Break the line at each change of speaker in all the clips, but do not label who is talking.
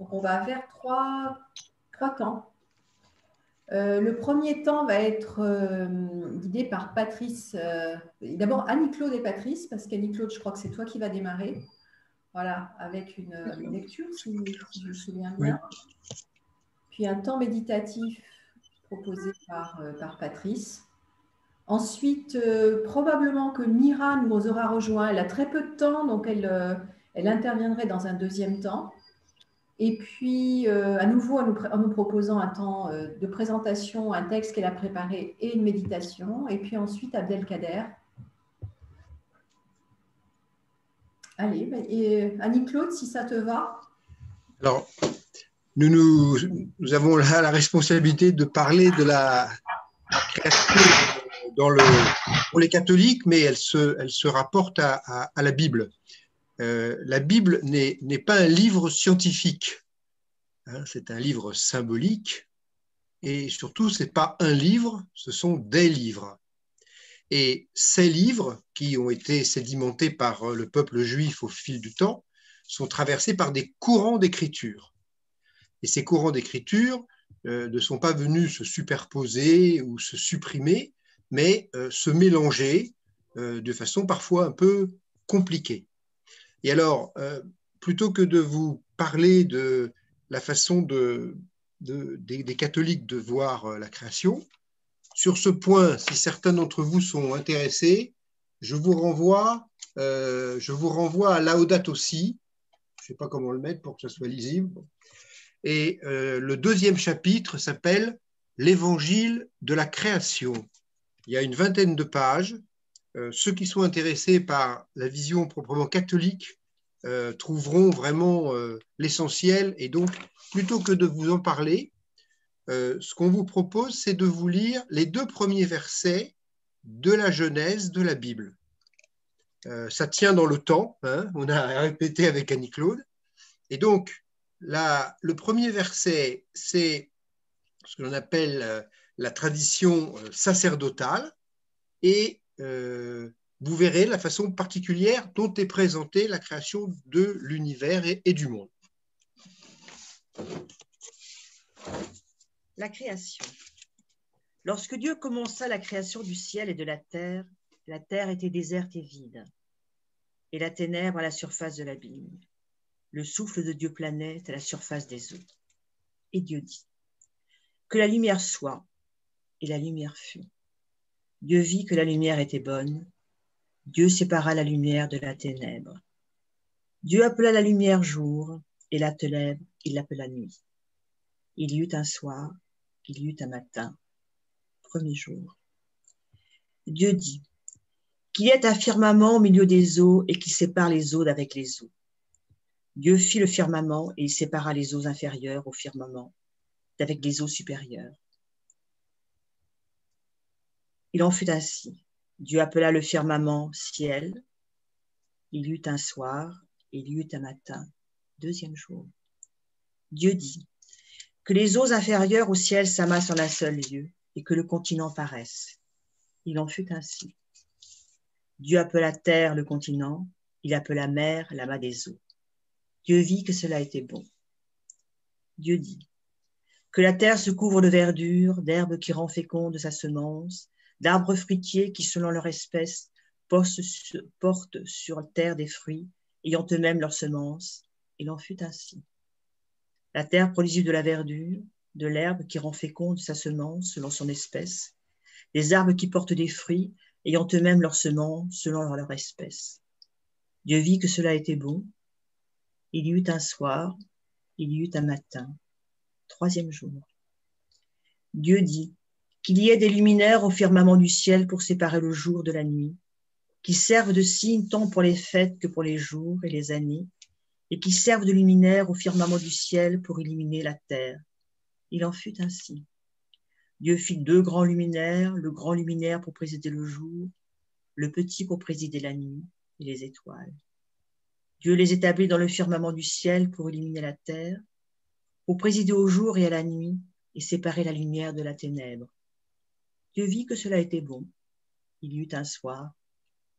Donc, on va faire trois temps. Le premier temps va être guidé par Patrice. D'abord, Annie-Claude et Patrice, parce qu'Annie-Claude, je crois que c'est toi qui vas démarrer. Voilà, avec une lecture, si je me souviens bien. Oui. Puis un temps méditatif proposé par Patrice. Ensuite, probablement que Mira nous aura rejoint. Elle a très peu de temps, donc elle interviendrait dans un deuxième temps. Et puis, à nouveau, en nous proposant un temps de présentation, un texte qu'elle a préparé et une méditation. Et puis ensuite, Abdelkader. Allez, et Annie-Claude, si ça te va.
Alors, nous avons là la responsabilité de parler de la création pour les catholiques, mais elle se rapporte à la Bible. La Bible n'est pas un livre scientifique, hein, c'est un livre symbolique, et surtout, ce n'est pas un livre, ce sont des livres. Et ces livres, qui ont été sédimentés par le peuple juif au fil du temps, sont traversés par des courants d'écriture. Et ces courants d'écriture ne sont pas venus se superposer ou se supprimer, mais se mélanger de façon parfois un peu compliquée. Et alors, plutôt que de vous parler de la façon des catholiques de voir la création, sur ce point, si certains d'entre vous sont intéressés, je vous renvoie à Laudato Si. Je ne sais pas comment le mettre pour que ça soit lisible. Et le deuxième chapitre s'appelle « L'évangile de la création ». Il y a une vingtaine de pages. Ceux qui sont intéressés par la vision proprement catholique trouveront vraiment l'essentiel. Et donc, plutôt que de vous en parler, ce qu'on vous propose, c'est de vous lire les 2 premiers versets de la Genèse de la Bible. Ça tient dans le temps, hein, on a répété avec Annie-Claude. Et donc, le premier verset, c'est ce que l'on appelle la tradition sacerdotale, et vous verrez la façon particulière dont est présentée la création de l'univers et du monde.
La création. Lorsque Dieu commença la création du ciel et de la terre était déserte et vide, et la ténèbre à la surface de l'abîme. Le souffle de Dieu planait à la surface des eaux. Et Dieu dit, que la lumière soit, et la lumière fut. Dieu vit que la lumière était bonne. Dieu sépara la lumière de la ténèbre. Dieu appela la lumière jour, et la ténèbre, il l'appela nuit. Il y eut un soir, il y eut un matin, premier jour. Dieu dit, qu'il y ait un firmament au milieu des eaux et qui sépare les eaux d'avec les eaux. Dieu fit le firmament et il sépara les eaux inférieures au firmament d'avec les eaux supérieures. Il en fut ainsi. Dieu appela le firmament ciel. Il y eut un soir, il y eut un matin, deuxième jour. Dieu dit, que les eaux inférieures au ciel s'amassent en un seul lieu et que le continent paraisse. Il en fut ainsi. Dieu appela terre le continent, il appela mer l'amas des eaux. Dieu vit que cela était bon. Dieu dit, que la terre se couvre de verdure, d'herbes qui rend féconde sa semence, d'arbres fruitiers qui, selon leur espèce, portent sur terre des fruits, ayant eux-mêmes leur semence. Il en fut ainsi. La terre produisit de la verdure, de l'herbe qui rend féconde sa semence selon son espèce, des arbres qui portent des fruits, ayant eux-mêmes leur semence selon leur espèce. Dieu vit que cela était bon. Il y eut un soir, il y eut un matin, troisième jour. Dieu dit qu'il y ait des luminaires au firmament du ciel pour séparer le jour de la nuit, qui servent de signe tant pour les fêtes que pour les jours et les années, et qui servent de luminaires au firmament du ciel pour illuminer la terre. Il en fut ainsi. Dieu fit 2 grands luminaires, le grand luminaire pour présider le jour, le petit pour présider la nuit et les étoiles. Dieu les établit dans le firmament du ciel pour illuminer la terre, pour présider au jour et à la nuit et séparer la lumière de la ténèbre. Dieu vit que cela était bon. Il y eut un soir,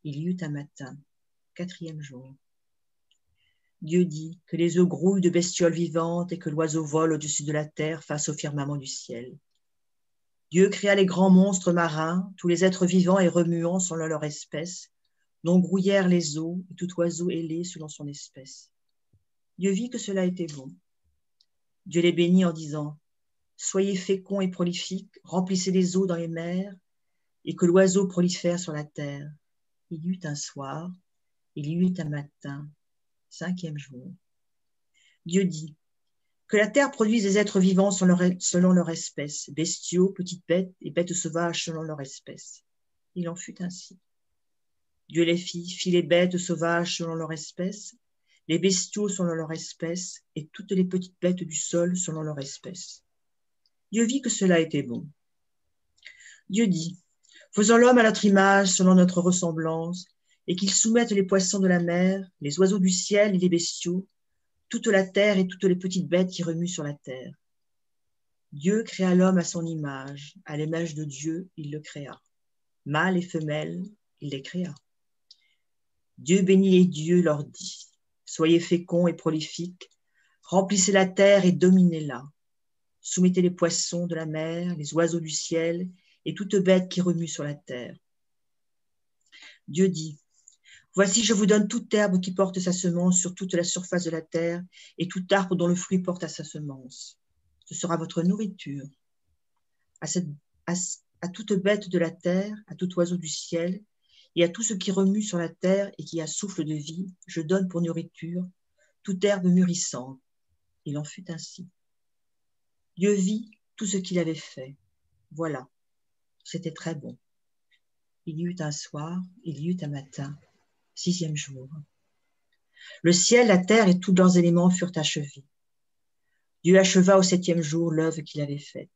il y eut un matin, quatrième jour. Dieu dit que les eaux grouillent de bestioles vivantes et que l'oiseau vole au-dessus de la terre face au firmament du ciel. Dieu créa les grands monstres marins, tous les êtres vivants et remuants selon leur espèce, dont grouillèrent les eaux et tout oiseau ailé selon son espèce. Dieu vit que cela était bon. Dieu les bénit en disant « Soyez féconds et prolifiques, remplissez les eaux dans les mers, et que l'oiseau prolifère sur la terre. » Il y eut un soir, il y eut un matin, 5e jour. Dieu dit que la terre produise des êtres vivants selon leur espèce, bestiaux, petites bêtes et bêtes sauvages selon leur espèce. Il en fut ainsi. Dieu les fit les bêtes sauvages selon leur espèce, les bestiaux selon leur espèce, et toutes les petites bêtes du sol selon leur espèce. Dieu vit que cela était bon. Dieu dit, faisons l'homme à notre image, selon notre ressemblance, et qu'il soumette les poissons de la mer, les oiseaux du ciel et les bestiaux, toute la terre et toutes les petites bêtes qui remuent sur la terre. Dieu créa l'homme à son image, à l'image de Dieu, il le créa. Mâle et femelle, il les créa. Dieu bénit et Dieu leur dit, soyez féconds et prolifiques, remplissez la terre et dominez-la. Soumettez les poissons de la mer, les oiseaux du ciel et toute bête qui remue sur la terre. Dieu dit, voici je vous donne toute herbe qui porte sa semence sur toute la surface de la terre et tout arbre dont le fruit porte à sa semence. Ce sera votre nourriture. À toute bête de la terre, à tout oiseau du ciel et à tout ce qui remue sur la terre et qui a souffle de vie, je donne pour nourriture toute herbe mûrissante. Il en fut ainsi. Dieu vit tout ce qu'il avait fait. Voilà, c'était très bon. Il y eut un soir, il y eut un matin, 6e jour. Le ciel, la terre et tous leurs éléments furent achevés. Dieu acheva au 7e jour l'œuvre qu'il avait faite.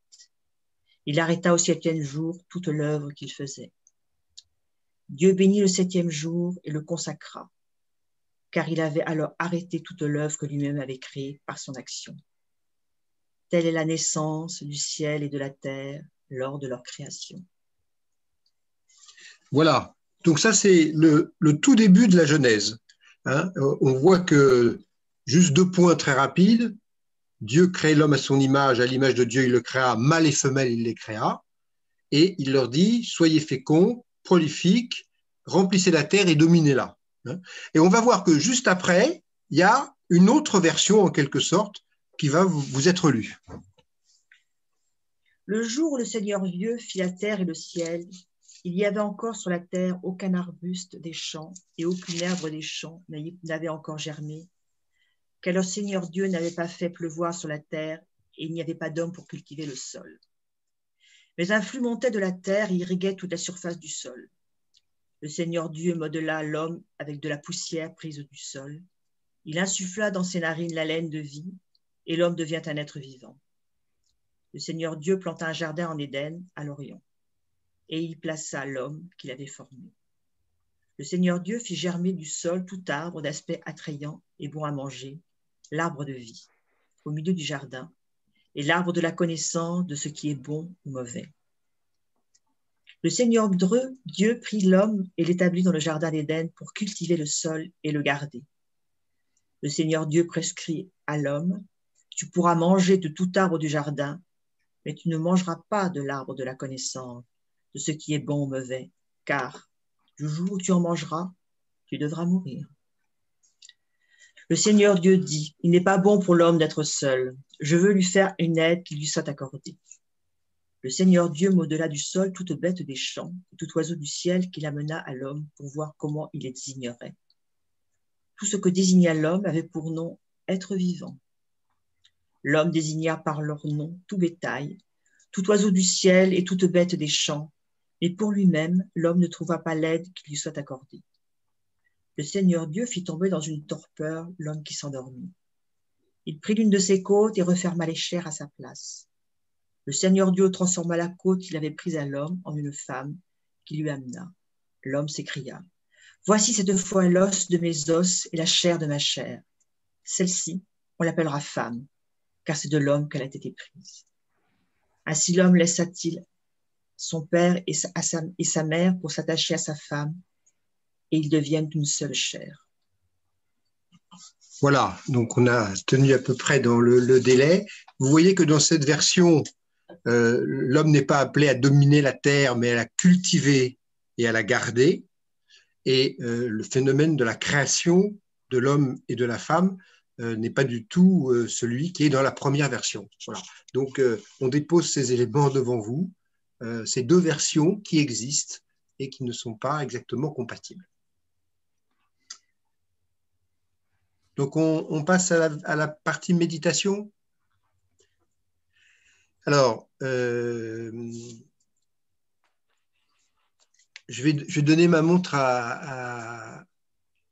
Il arrêta au 7e jour toute l'œuvre qu'il faisait. Dieu bénit le 7e jour et le consacra, car il avait alors arrêté toute l'œuvre que lui-même avait créée par son action. Telle est la naissance du ciel et de la terre lors de leur création.
Voilà. Donc ça, c'est le tout début de la Genèse. Hein. On voit que, juste 2 points très rapides, Dieu crée l'homme à son image, à l'image de Dieu, il le créa, mâle et femelle, il les créa, et il leur dit, soyez féconds, prolifiques, remplissez la terre et dominez-la. Hein. Et on va voir que juste après, il y a une autre version, en quelque sorte, qui va vous être lue.
Le jour où le Seigneur Dieu fit la terre et le ciel, il n'y avait encore sur la terre aucun arbuste des champs et aucune herbe des champs n'avait encore germé, car le Seigneur Dieu n'avait pas fait pleuvoir sur la terre et il n'y avait pas d'homme pour cultiver le sol. Mais un flux montait de la terre et irriguait toute la surface du sol. Le Seigneur Dieu modela l'homme avec de la poussière prise du sol. Il insuffla dans ses narines l'haleine de vie et l'homme devient un être vivant. Le Seigneur Dieu planta un jardin en Éden, à l'Orient, et il plaça l'homme qu'il avait formé. Le Seigneur Dieu fit germer du sol tout arbre d'aspect attrayant et bon à manger, l'arbre de vie, au milieu du jardin, et l'arbre de la connaissance de ce qui est bon ou mauvais. Le Seigneur Dieu prit l'homme et l'établit dans le jardin d'Éden pour cultiver le sol et le garder. Le Seigneur Dieu prescrit à l'homme, tu pourras manger de tout arbre du jardin, mais tu ne mangeras pas de l'arbre de la connaissance, de ce qui est bon ou mauvais, car du jour où tu en mangeras, tu devras mourir. Le Seigneur Dieu dit, il n'est pas bon pour l'homme d'être seul, je veux lui faire une aide qui lui soit accordée. Le Seigneur Dieu modela du sol toute bête des champs, et tout oiseau du ciel qu'il amena à l'homme pour voir comment il les désignerait. Tout ce que désigna l'homme avait pour nom être vivant. L'homme désigna par leur nom tout bétail, tout oiseau du ciel et toute bête des champs, et pour lui-même, l'homme ne trouva pas l'aide qui lui soit accordée. Le Seigneur Dieu fit tomber dans une torpeur l'homme qui s'endormit. Il prit l'une de ses côtes et referma les chairs à sa place. Le Seigneur Dieu transforma la côte qu'il avait prise à l'homme en une femme qui lui amena. L'homme s'écria, « Voici cette fois l'os de mes os et la chair de ma chair. Celle-ci, on l'appellera femme, car c'est de l'homme qu'elle a été prise. » Ainsi l'homme laissa-t-il son père et sa mère pour s'attacher à sa femme, et ils deviennent une seule chair.
Voilà, donc on a tenu à peu près dans le délai. Vous voyez que dans cette version, l'homme n'est pas appelé à dominer la terre, mais à la cultiver et à la garder. Et le phénomène de la création de l'homme et de la femme n'est pas du tout celui qui est dans la première version. Voilà. Donc, on dépose ces éléments devant vous, ces deux versions qui existent et qui ne sont pas exactement compatibles. Donc, on passe à la partie méditation. Alors, je vais donner ma montre à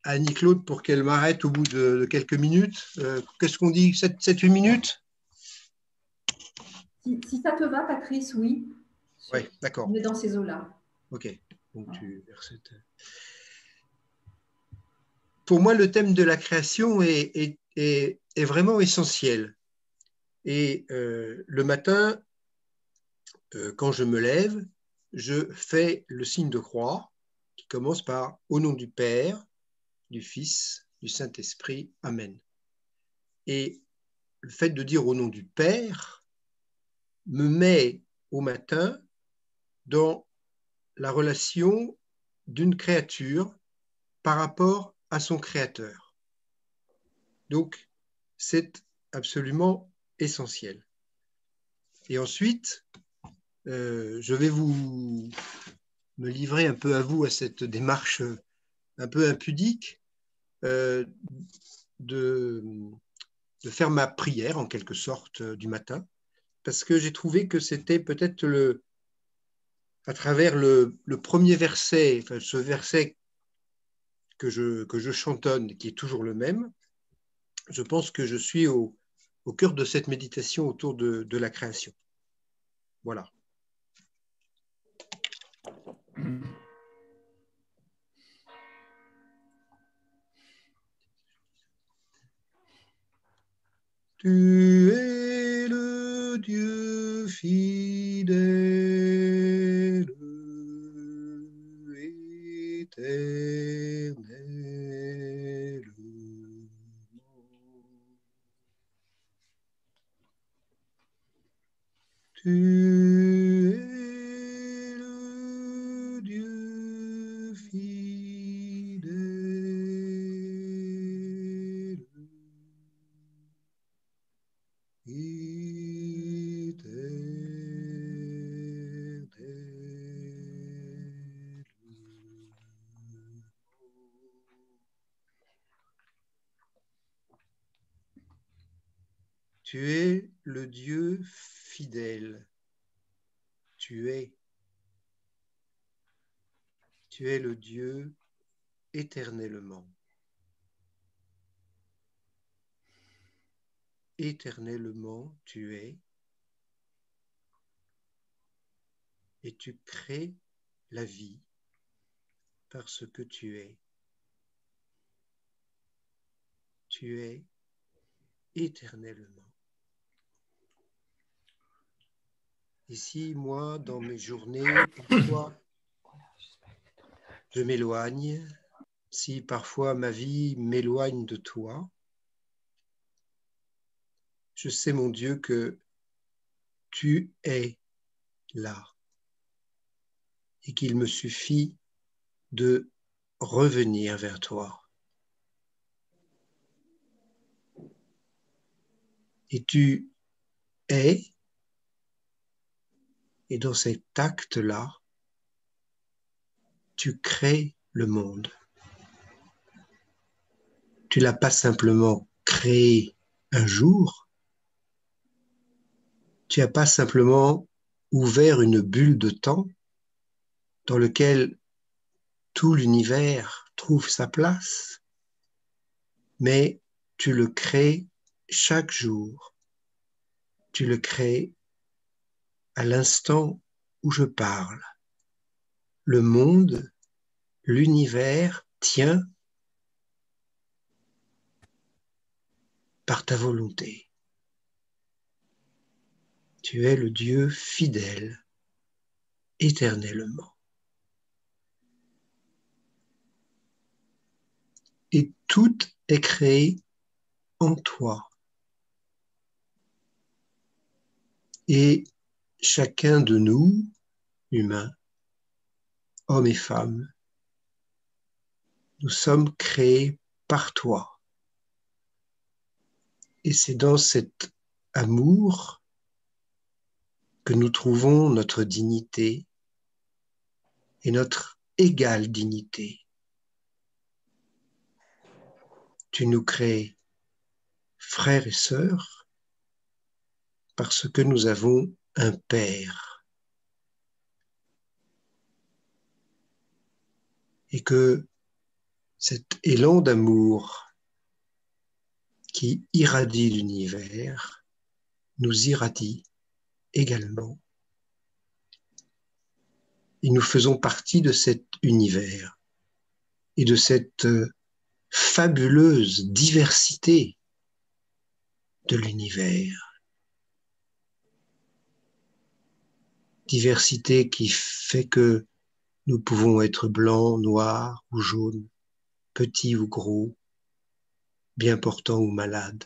Annie-Claude pour qu'elle m'arrête au bout de quelques minutes. Qu'est-ce qu'on dit? 7-8 minutes?
Si ça te va, Patrice, oui.
Oui, d'accord.
On est dans ces eaux-là.
Ok. Donc, pour moi, le thème de la création est vraiment essentiel. Et le matin, quand je me lève, je fais le signe de croix qui commence par « Au nom du Père, du Fils, du Saint-Esprit, Amen ». Et le fait de dire « Au nom du Père » me met au matin dans la relation d'une créature par rapport à son créateur. Donc, c'est absolument essentiel. Et ensuite, je vais me livrer un peu à vous à cette démarche un peu impudique de faire ma prière en quelque sorte du matin, parce que j'ai trouvé que c'était peut-être à travers le premier verset, enfin, ce verset que je chantonne, qui est toujours le même, je pense que je suis au cœur de cette méditation autour de la création. Voilà. Tu es le Dieu fidèle, éternel. Tu es le Dieu fidèle, éternel. Tu es le Dieu fidèle. Tu es le Dieu éternellement. Éternellement, tu es, et tu crées la vie parce que tu es. Tu es éternellement. Et si moi, dans mes journées, parfois, je m'éloigne, si parfois ma vie m'éloigne de toi, je sais, mon Dieu, que tu es là et qu'il me suffit de revenir vers toi. Et tu es, et dans cet acte-là, tu crées le monde. Tu ne l'as pas simplement créé un jour, tu n'as pas simplement ouvert une bulle de temps dans laquelle tout l'univers trouve sa place, mais tu le crées chaque jour. Tu le crées à l'instant où je parle. Le monde, l'univers tient par ta volonté. Tu es le Dieu fidèle, éternellement. Et tout est créé en toi. Et chacun de nous, humains, hommes et femmes, nous sommes créés par toi. Et c'est dans cet amour que nous trouvons notre dignité et notre égale dignité. Tu nous crées frères et sœurs parce que nous avons un Père. Et que cet élan d'amour qui irradie l'univers nous irradie également. Et nous faisons partie de cet univers et de cette fabuleuse diversité de l'univers. Diversité qui fait que nous pouvons être blancs, noirs ou jaunes, petits ou gros, bien portants ou malades,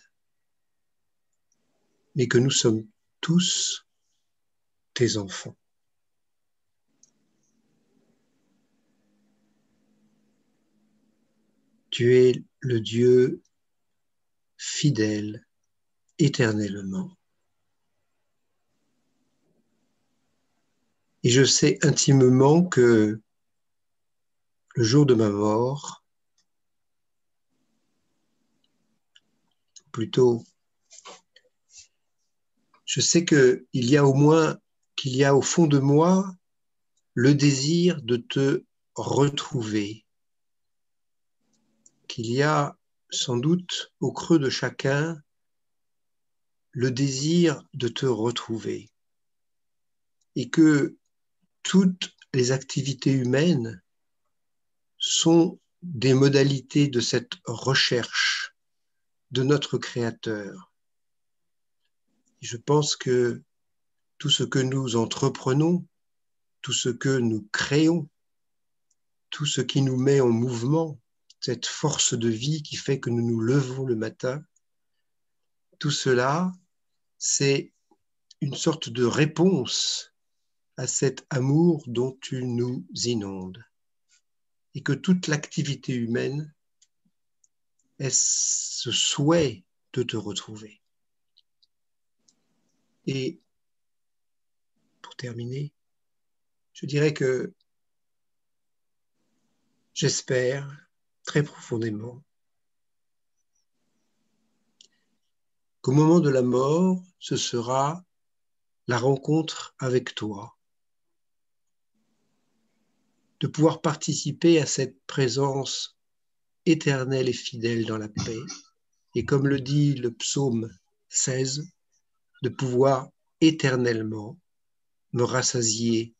mais que nous sommes tous tes enfants. Tu es le Dieu fidèle éternellement. Et je sais intimement que le jour de ma mort, plutôt, je sais qu'il y a au fond de moi le désir de te retrouver, qu'il y a sans doute au creux de chacun le désir de te retrouver et que toutes les activités humaines sont des modalités de cette recherche de notre Créateur. Et je pense que tout ce que nous entreprenons, tout ce que nous créons, tout ce qui nous met en mouvement, cette force de vie qui fait que nous nous levons le matin, tout cela, c'est une sorte de réponse à cet amour dont tu nous inondes. Et que toute l'activité humaine est ce souhait de te retrouver. Et pour terminer, je dirais que j'espère très profondément qu'au moment de la mort, ce sera la rencontre avec toi, de pouvoir participer à cette présence éternelle et fidèle dans la paix, et comme le dit le psaume 16, de pouvoir éternellement me rassasier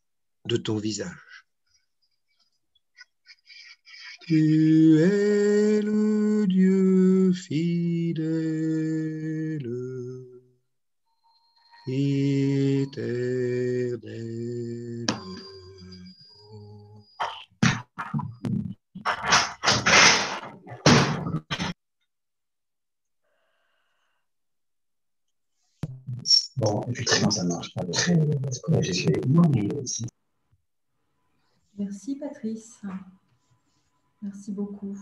de ton visage. Tu es le Dieu fidèle, éternel.
Bon, effectivement, ça ne marche pas.
Merci Patrice. Merci beaucoup.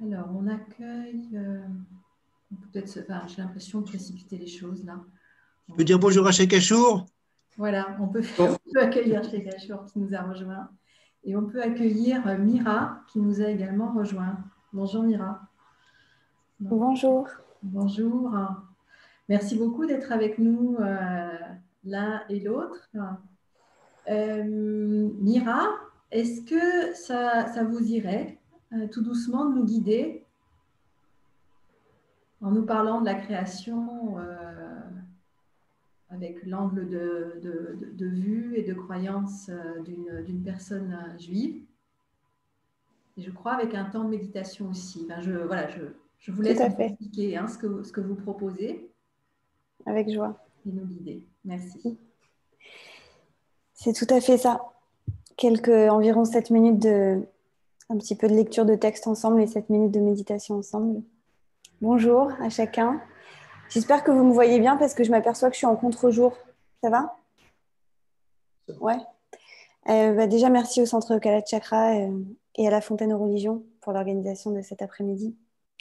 Alors, on accueille... j'ai l'impression de précipiter les choses là.
Tu peux dire bonjour à Cheikh Achour ?
Voilà, on peut accueillir Cheikh Achour qui nous a rejoint. Et on peut accueillir Mira qui nous a également rejoint. Bonjour Mira.
Bonjour.
Bonjour. Merci beaucoup d'être avec nous l'un et l'autre. Mira, est-ce que ça vous irait tout doucement de nous guider en nous parlant de la création avec l'angle de vue et de croyance d'une personne juive, et je crois avec un temps de méditation aussi. Je vous laisse expliquer ce que vous proposez.
Avec joie.
Et nous guider. Merci.
C'est tout à fait ça. Environ 7 minutes un petit peu de lecture de texte ensemble et 7 minutes de méditation ensemble. Bonjour à chacun. J'espère que vous me voyez bien parce que je m'aperçois que je suis en contre-jour. Ça va? Ouais. Déjà, merci au Centre Kala Chakra et à la Fontaine aux Religions pour l'organisation de cet après-midi,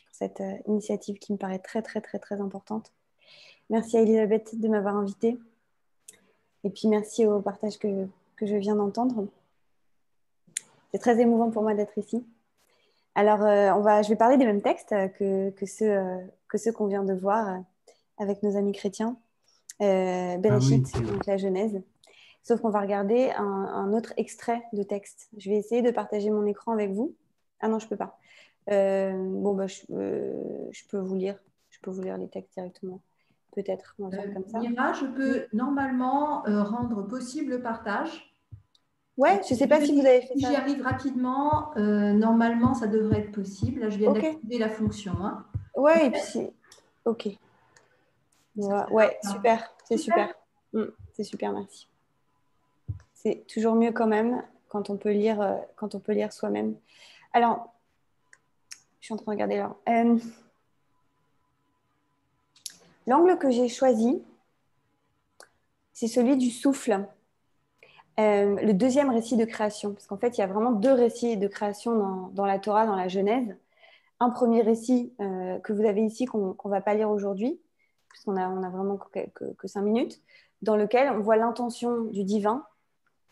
pour cette initiative qui me paraît très, très, très, très importante. Merci à Elisabeth de m'avoir invitée. Et puis, merci au partage que je viens d'entendre. C'est très émouvant pour moi d'être ici. Alors, je vais parler des mêmes textes que ceux qu'on vient de voir avec nos amis chrétiens. Bereshit, donc la Genèse. Sauf qu'on va regarder un autre extrait de texte. Je vais essayer de partager mon écran avec vous. Ah non, je ne peux pas. Je peux vous lire. Je peux vous lire les textes directement. Peut-être, on va faire comme ça.
Mira, je peux normalement rendre possible le partage.
Ouais, je ne sais pas si vous avez fait ça.
Si j'y arrive rapidement, normalement, ça devrait être possible. Là, je viens d'activer la fonction. Hein.
Ouais, et puis... Ok. Ouais, super. C'est super. C'est super, merci. C'est toujours mieux quand même quand on peut lire soi-même. Alors, je suis en train de regarder là. L'angle que j'ai choisi, c'est celui du souffle. Le deuxième récit de création, parce qu'en fait, il y a vraiment deux récits de création dans la Torah, dans la Genèse. Un premier récit que vous avez ici, qu'on ne va pas lire aujourd'hui, puisqu'on a vraiment que 5 minutes, dans lequel on voit l'intention du divin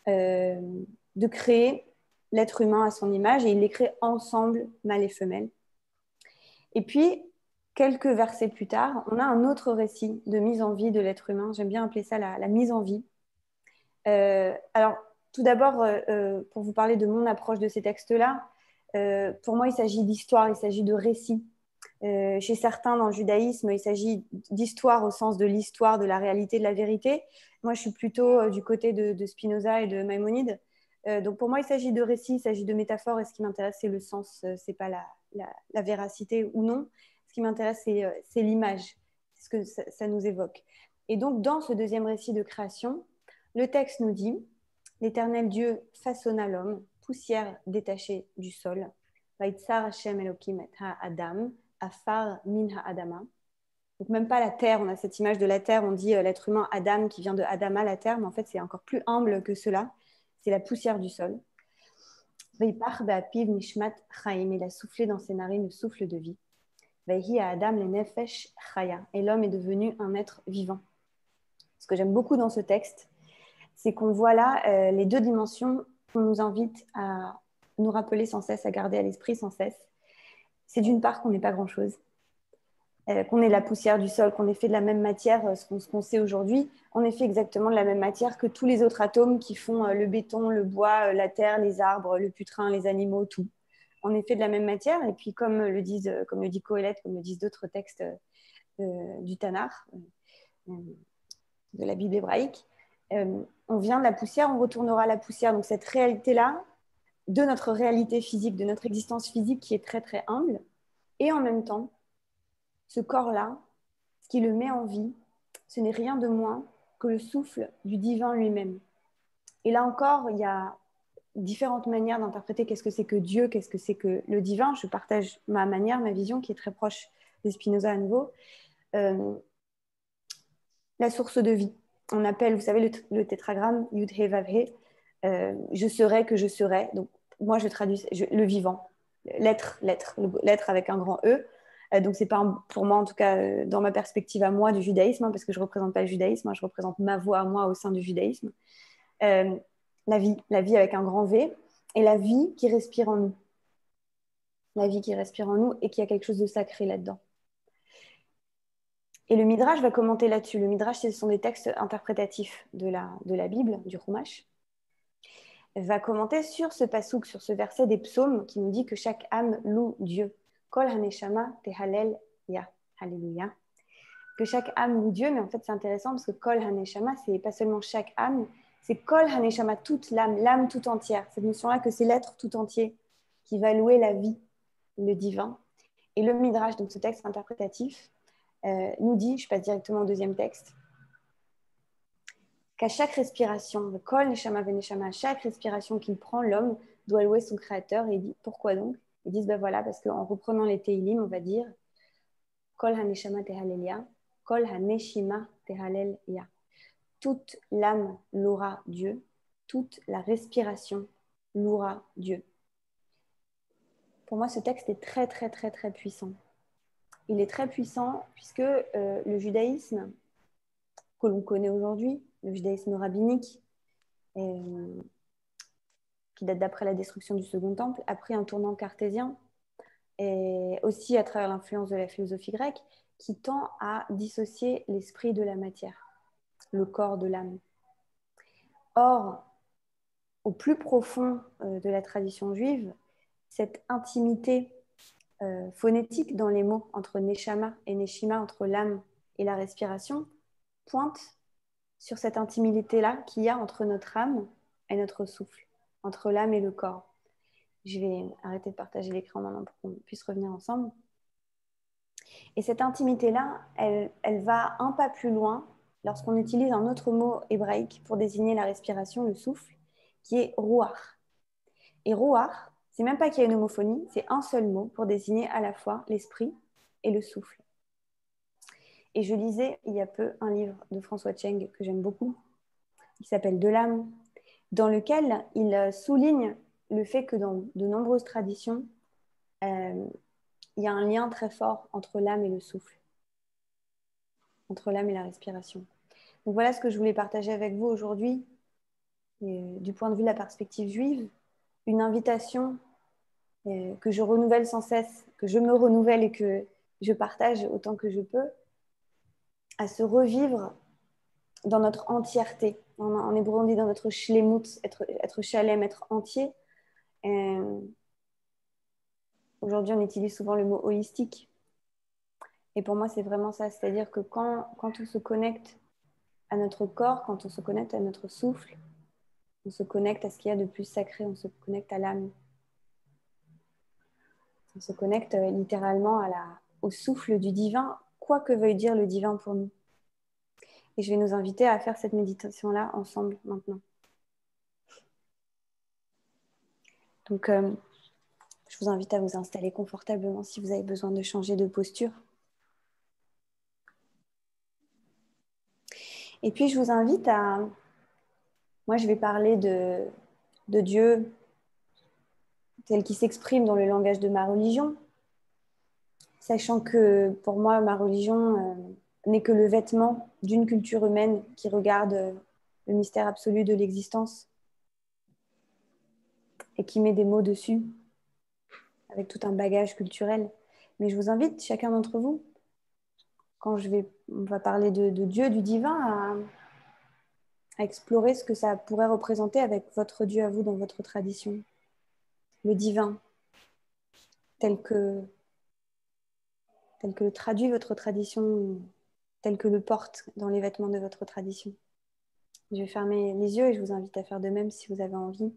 de créer l'être humain à son image, et il les crée ensemble, mâle et femelle. Et puis, quelques versets plus tard, on a un autre récit de mise en vie de l'être humain. J'aime bien appeler ça la mise en vie. Alors, tout d'abord, pour vous parler de mon approche de ces textes-là, pour moi, il s'agit d'histoire, il s'agit de récit. Chez certains, dans le judaïsme, il s'agit d'histoire au sens de l'histoire, de la réalité, de la vérité. Moi, je suis plutôt du côté de Spinoza et de Maïmonide. Donc, pour moi, il s'agit de récit, il s'agit de métaphore, et ce qui m'intéresse, c'est le sens, c'est pas la véracité ou non. Ce qui m'intéresse, c'est l'image, ce que ça nous évoque. Et donc, dans ce deuxième récit de création, le texte nous dit « L'Éternel Dieu façonna l'homme, poussière détachée du sol. Vaitzar Hashem Elokim et ha-Adam, afar min ha-Adama. » Donc même pas la terre, on a cette image de la terre, on dit l'être humain Adam qui vient de Adama, la terre, mais en fait c'est encore plus humble que cela, c'est la poussière du sol. Vaipach be'apiv nishmat chaim, il a soufflé dans ses narines le souffle de vie. Vaihi ha-Adam le nefesh chaya, et l'homme est devenu un être vivant. Ce que j'aime beaucoup dans ce texte, c'est qu'on voit là les deux dimensions qu'on nous invite à nous rappeler sans cesse, à garder à l'esprit sans cesse. C'est d'une part qu'on n'est pas grand-chose, qu'on est la poussière du sol, qu'on est fait de la même matière, ce qu'on sait aujourd'hui, on est fait exactement de la même matière que tous les autres atomes qui font le béton, le bois, la terre, les arbres, le putrin, les animaux, tout. On est fait de la même matière, et puis comme le dit Qoéleth, comme le disent d'autres textes du Tanakh, de la Bible hébraïque, on vient de la poussière, on retournera à la poussière. Donc cette réalité-là, de notre réalité physique, de notre existence physique qui est très très humble, et en même temps, ce corps-là, ce qui le met en vie, ce n'est rien de moins que le souffle du divin lui-même. Et là encore, il y a différentes manières d'interpréter qu'est-ce que c'est que Dieu, qu'est-ce que c'est que le divin. Je partage ma manière, ma vision qui est très proche de Spinoza à nouveau. La source de vie. On appelle, vous savez, le tétragramme Yud-He Vav-He, je serai que je serai. Donc, moi, je traduis le vivant, l'être avec un grand E. Donc, c'est pas pour moi, en tout cas, dans ma perspective à moi du judaïsme, parce que je ne représente pas le judaïsme, je représente ma voix à moi au sein du judaïsme. La vie avec un grand V, et la vie qui respire en nous. La vie qui respire en nous et qui a quelque chose de sacré là-dedans. Et le Midrash va commenter là-dessus. Le Midrash, ce sont des textes interprétatifs de la Bible, du Chumash. Il va commenter sur ce pasouk, sur ce verset des psaumes qui nous dit que chaque âme loue Dieu. Kol haneshama tehalel ya. Alléluia. Que chaque âme loue Dieu, mais en fait c'est intéressant parce que Kol haneshama, c'est pas seulement chaque âme, c'est Kol haneshama, toute l'âme tout entière. Cette notion-là que c'est l'être tout entier qui va louer la vie, le divin. Et le Midrash, donc ce texte interprétatif, nous dit, je passe directement au deuxième texte, qu'à chaque respiration, le kol neshama veneshama, à chaque respiration qu'il prend, l'homme doit louer son créateur. Et il dit, pourquoi donc? Ils disent, ben voilà, parce qu'en reprenant les Teilim, on va dire, Kol haneshama tehalel ya, kol haneshima tehalel ya. Toute l'âme louera Dieu, toute la respiration louera Dieu. Pour moi, ce texte est très, très, très, très puissant. Il est très puissant puisque le judaïsme que l'on connaît aujourd'hui, le judaïsme rabbinique, qui date d'après la destruction du Second Temple, a pris un tournant cartésien, et aussi à travers l'influence de la philosophie grecque, qui tend à dissocier l'esprit de la matière, le corps de l'âme. Or, au plus profond de la tradition juive, cette intimité phonétique dans les mots entre neshama et neshima, entre l'âme et la respiration, pointe sur cette intimité-là qu'il y a entre notre âme et notre souffle, entre l'âme et le corps. Je vais arrêter de partager l'écran maintenant pour qu'on puisse revenir ensemble. Et cette intimité-là, elle va un pas plus loin lorsqu'on utilise un autre mot hébraïque pour désigner la respiration, le souffle, qui est ruach. Et ruach, c'est même pas qu'il y a une homophonie, c'est un seul mot pour désigner à la fois l'esprit et le souffle. Et je lisais il y a peu un livre de François Tcheng que j'aime beaucoup, qui s'appelle De l'âme, dans lequel il souligne le fait que dans de nombreuses traditions, il y a un lien très fort entre l'âme et le souffle, entre l'âme et la respiration. Donc voilà ce que je voulais partager avec vous aujourd'hui, du point de vue de la perspective juive, une invitation que je renouvelle sans cesse, que je me renouvelle et que je partage autant que je peux, à se revivre dans notre entièreté. En hébreu, on dit dans notre shlemut, être shalem, être entier. Aujourd'hui, on utilise souvent le mot holistique. Et pour moi, c'est vraiment ça. C'est-à-dire que quand on se connecte à notre corps, quand on se connecte à notre souffle, on se connecte à ce qu'il y a de plus sacré, on se connecte à l'âme. On se connecte littéralement au souffle du divin, quoi que veuille dire le divin pour nous. Et je vais nous inviter à faire cette méditation-là ensemble maintenant. Donc, je vous invite à vous installer confortablement si vous avez besoin de changer de posture. Et puis, je vous invite à... Moi, je vais parler de Dieu tel qu'il s'exprime dans le langage de ma religion, sachant que pour moi, ma religion n'est que le vêtement d'une culture humaine qui regarde le mystère absolu de l'existence et qui met des mots dessus, avec tout un bagage culturel. Mais je vous invite, chacun d'entre vous, quand on va parler de Dieu, du divin, à explorer ce que ça pourrait représenter avec votre Dieu à vous dans votre tradition. Le divin, tel que le traduit votre tradition, tel que le porte dans les vêtements de votre tradition. Je vais fermer les yeux et je vous invite à faire de même si vous avez envie.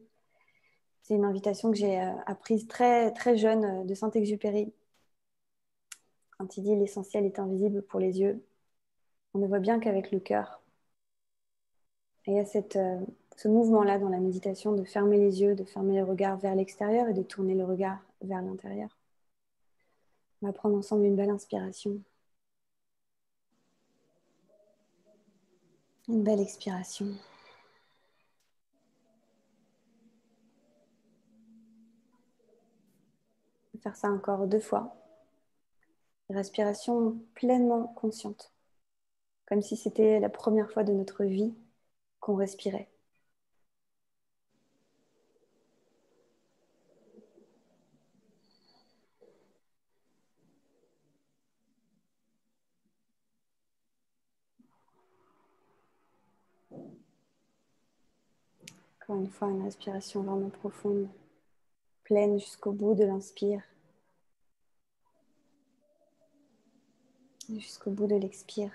C'est une invitation que j'ai apprise très, très jeune de Saint-Exupéry. Quand il dit « l'essentiel est invisible pour les yeux », on ne voit bien qu'avec le cœur. Et il y a ce mouvement-là dans la méditation de fermer les yeux, de fermer le regard vers l'extérieur et de tourner le regard vers l'intérieur. On va prendre ensemble une belle inspiration. Une belle expiration. On va faire ça encore 2 fois. Respiration pleinement consciente. Comme si c'était la première fois de notre vie qu'on respirait. Encore une fois, une respiration vraiment profonde, pleine jusqu'au bout de l'inspire, jusqu'au bout de l'expire.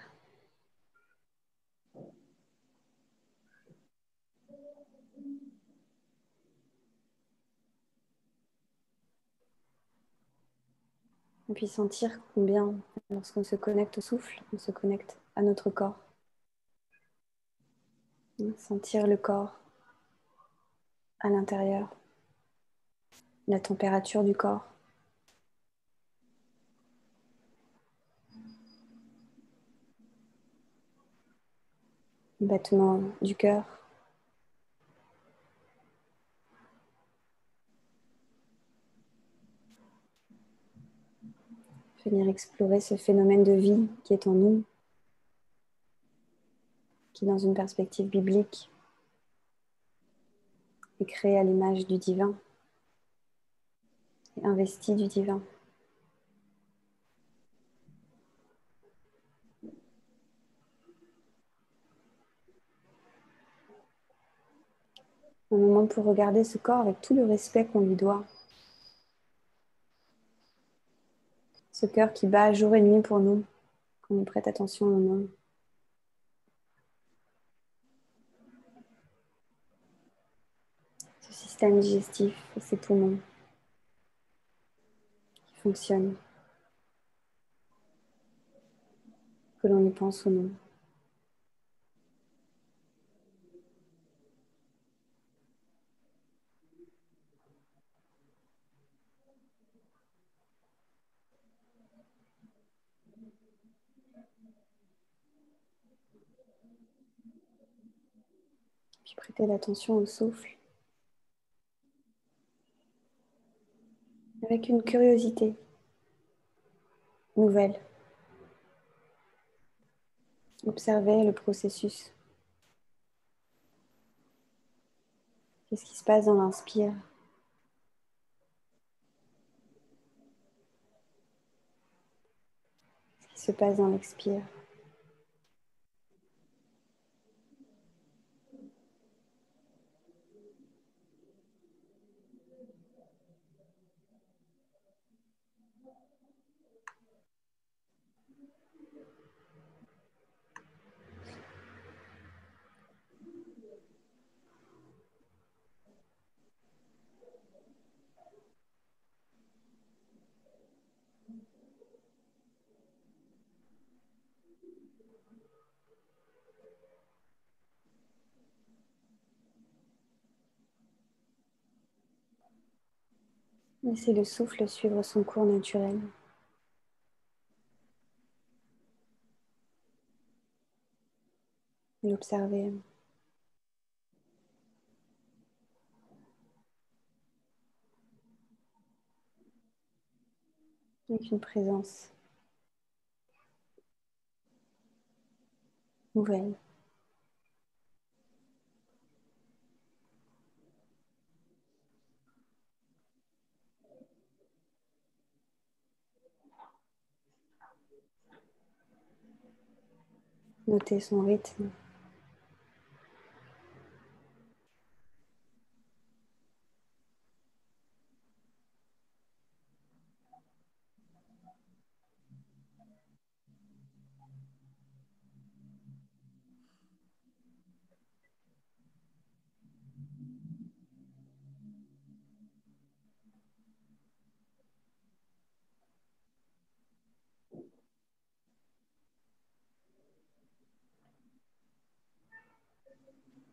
Et puis sentir combien, lorsqu'on se connecte au souffle, on se connecte à notre corps. Sentir le corps à l'intérieur, la température du corps. le battement du cœur. Venir explorer ce phénomène de vie qui est en nous, qui dans une perspective biblique est créé à l'image du divin et investi du divin. Un moment pour regarder ce corps avec tout le respect qu'on lui doit. Ce cœur qui bat jour et nuit pour nous, quand on prête attention au nom. Ce système digestif et ses poumons qui fonctionnent, que l'on y pense ou non. Puis prêtez l'attention au souffle avec une curiosité nouvelle. Observez le processus. Qu'est-ce qui se passe dans l'inspire? Qu'est-ce qui se passe dans l'expire? Laissez le souffle suivre son cours naturel. Et l'observer. Avec une présence nouvelle. Notez son rythme.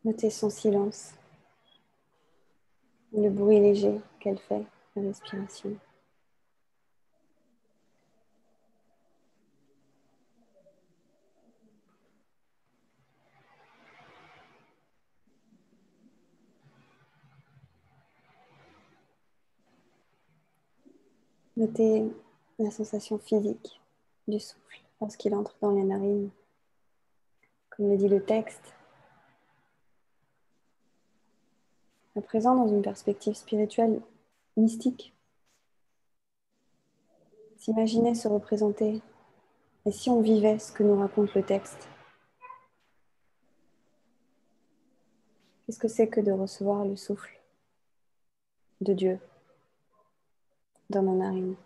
Notez son silence. Le bruit léger qu'elle fait, la respiration. Notez la sensation physique du souffle lorsqu'il entre dans les narines. Comme le dit le texte, à présent dans une perspective spirituelle mystique, s'imaginer, se représenter. Et si on vivait ce que nous raconte le texte? Qu'est-ce que c'est que de recevoir le souffle de Dieu dans nos narines?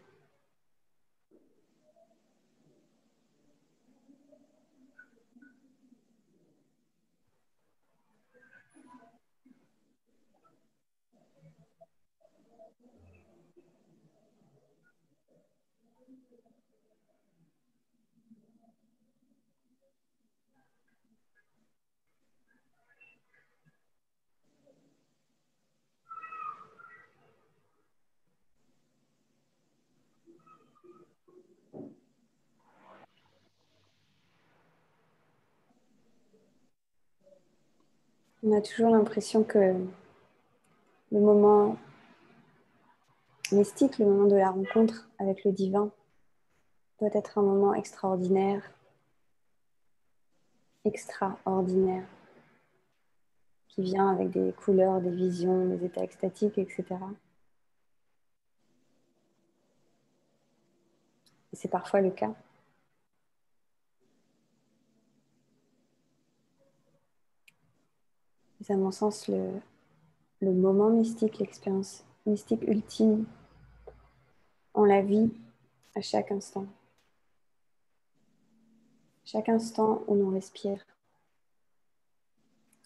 On a toujours l'impression que le moment mystique, le moment de la rencontre avec le divin, doit être un moment extraordinaire, qui vient avec des couleurs, des visions, des états extatiques, etc. Et c'est parfois le cas. C'est à mon sens le moment mystique, l'expérience mystique ultime. On la vit à chaque instant. Chaque instant où l'on respire,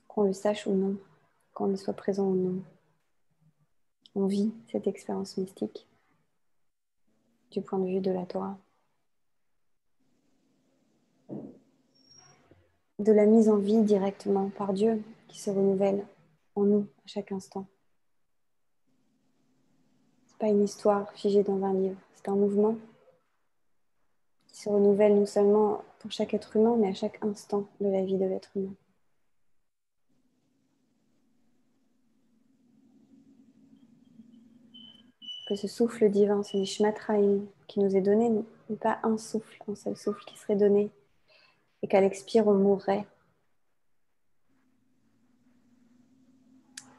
qu'on le sache ou non, qu'on y soit présent ou non. On vit cette expérience mystique du point de vue de la Torah. De la mise en vie directement par Dieu qui se renouvelle en nous à chaque instant. Ce n'est pas une histoire figée dans un livre, c'est un mouvement qui se renouvelle non seulement pour chaque être humain, mais à chaque instant de la vie de l'être humain. Que ce souffle divin, ce Nishmat Chaim qui nous est donné, n'est pas un souffle, un seul souffle qui serait donné, et qu'à l'expire, on mourrait.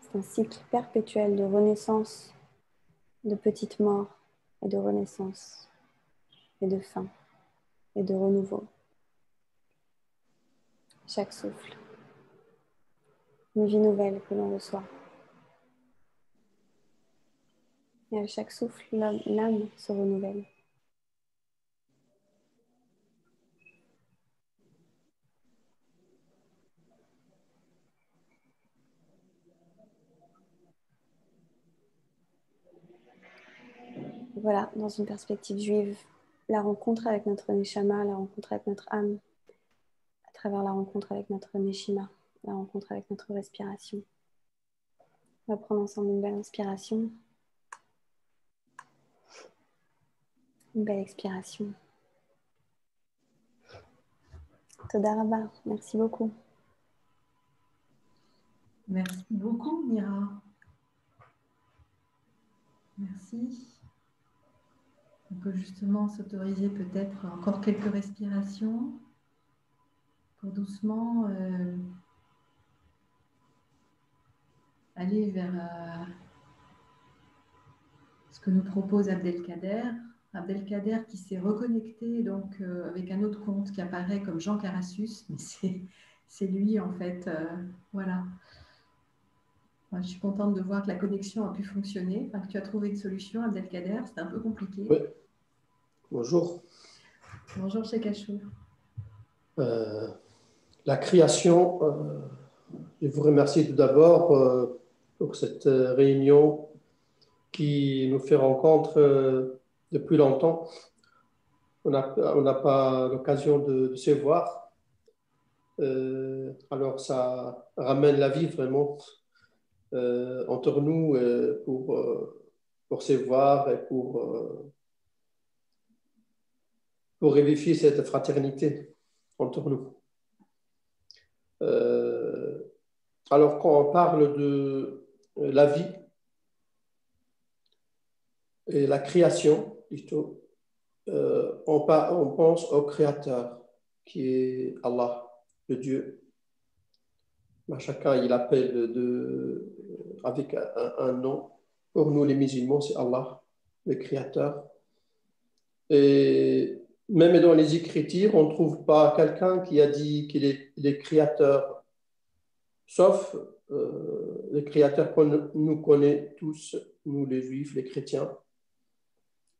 C'est un cycle perpétuel de renaissance, de petite mort, et de renaissance, et de fin, et de renouveau. Chaque souffle, une vie nouvelle que l'on reçoit. Et à chaque souffle, l'âme se renouvelle. Voilà, dans une perspective juive, la rencontre avec notre Neshama, la rencontre avec notre âme, à travers la rencontre avec notre Neshima, la rencontre avec notre respiration. On va prendre ensemble une belle inspiration, une belle expiration. Toda Rabba, merci beaucoup.
Merci beaucoup, Mira. Merci. On peut justement s'autoriser peut-être encore quelques respirations pour doucement aller vers ce que nous propose Abdelkader. Abdelkader qui s'est reconnecté donc avec un autre compte qui apparaît comme Jean Carassus, mais c'est lui en fait. Voilà. Moi, je suis contente de voir que la connexion a pu fonctionner, enfin, que tu as trouvé une solution, Abdelkader. C'était un peu compliqué.
Oui. Bonjour.
Bonjour, Cheikh Achour.
La création, je vous remercie tout d'abord pour cette réunion qui nous fait rencontre depuis longtemps. On n'a pas l'occasion de se voir. Alors, ça ramène la vie vraiment entre nous pour se voir et pour revivifier cette fraternité entre nous. Alors, quand on parle de la vie et la création, plutôt, on pense au Créateur, qui est Allah, le Dieu. Chacun, il appelle avec un nom. Pour nous, les musulmans, c'est Allah, le Créateur. Et même dans les Écritures, on ne trouve pas quelqu'un qui a dit qu'il est créateur, sauf le créateur qu'on nous connaît tous, nous les juifs, les chrétiens,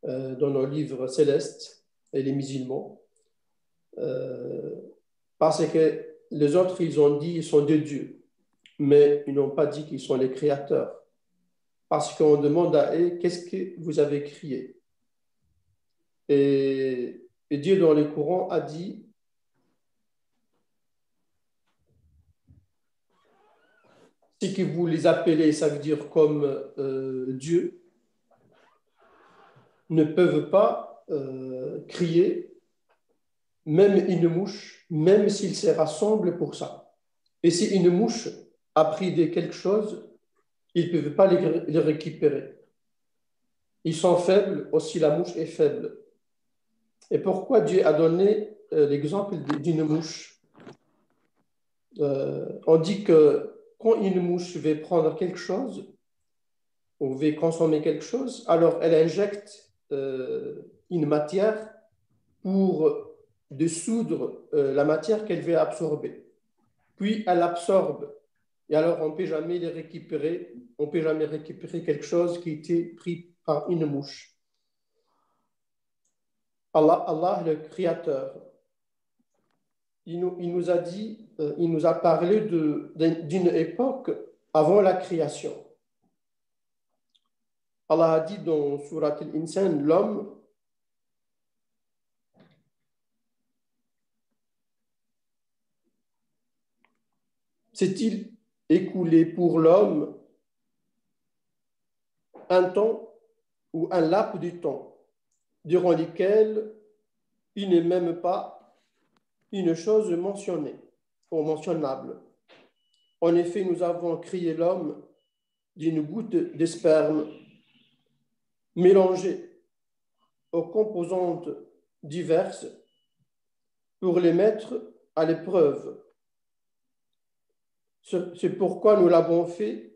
dans nos livres célestes et les musulmans. Parce que les autres, ils ont dit qu'ils sont des dieux, mais ils n'ont pas dit qu'ils sont les créateurs. Parce qu'on demande à eux, qu'est-ce que vous avez créé? Et Dieu, dans le Coran, a dit si que vous les appelez, ça veut dire comme Dieu, ne peuvent pas crier, même une mouche, même s'ils se rassemblent pour ça. Et si une mouche a pris de quelque chose, ils ne peuvent pas les récupérer. Ils sont faibles, aussi la mouche est faible. Et pourquoi Dieu a donné l'exemple d'une mouche? On dit que quand une mouche veut prendre quelque chose ou veut consommer quelque chose, alors elle injecte une matière pour dissoudre la matière qu'elle veut absorber. Puis elle absorbe. Et alors on ne peut jamais les récupérer. On ne peut jamais récupérer quelque chose qui a été pris par une mouche. Allah, le Créateur, il nous a dit, il nous a parlé d'une époque avant la création. Allah a dit dans Surat Al-Insan, l'homme s'est-il écoulé pour l'homme un temps ou un laps de temps durant lequel il n'est même pas une chose mentionnée ou mentionnable. En effet, nous avons créé l'homme d'une goutte de sperme mélangée aux composantes diverses pour les mettre à l'épreuve. C'est pourquoi nous l'avons fait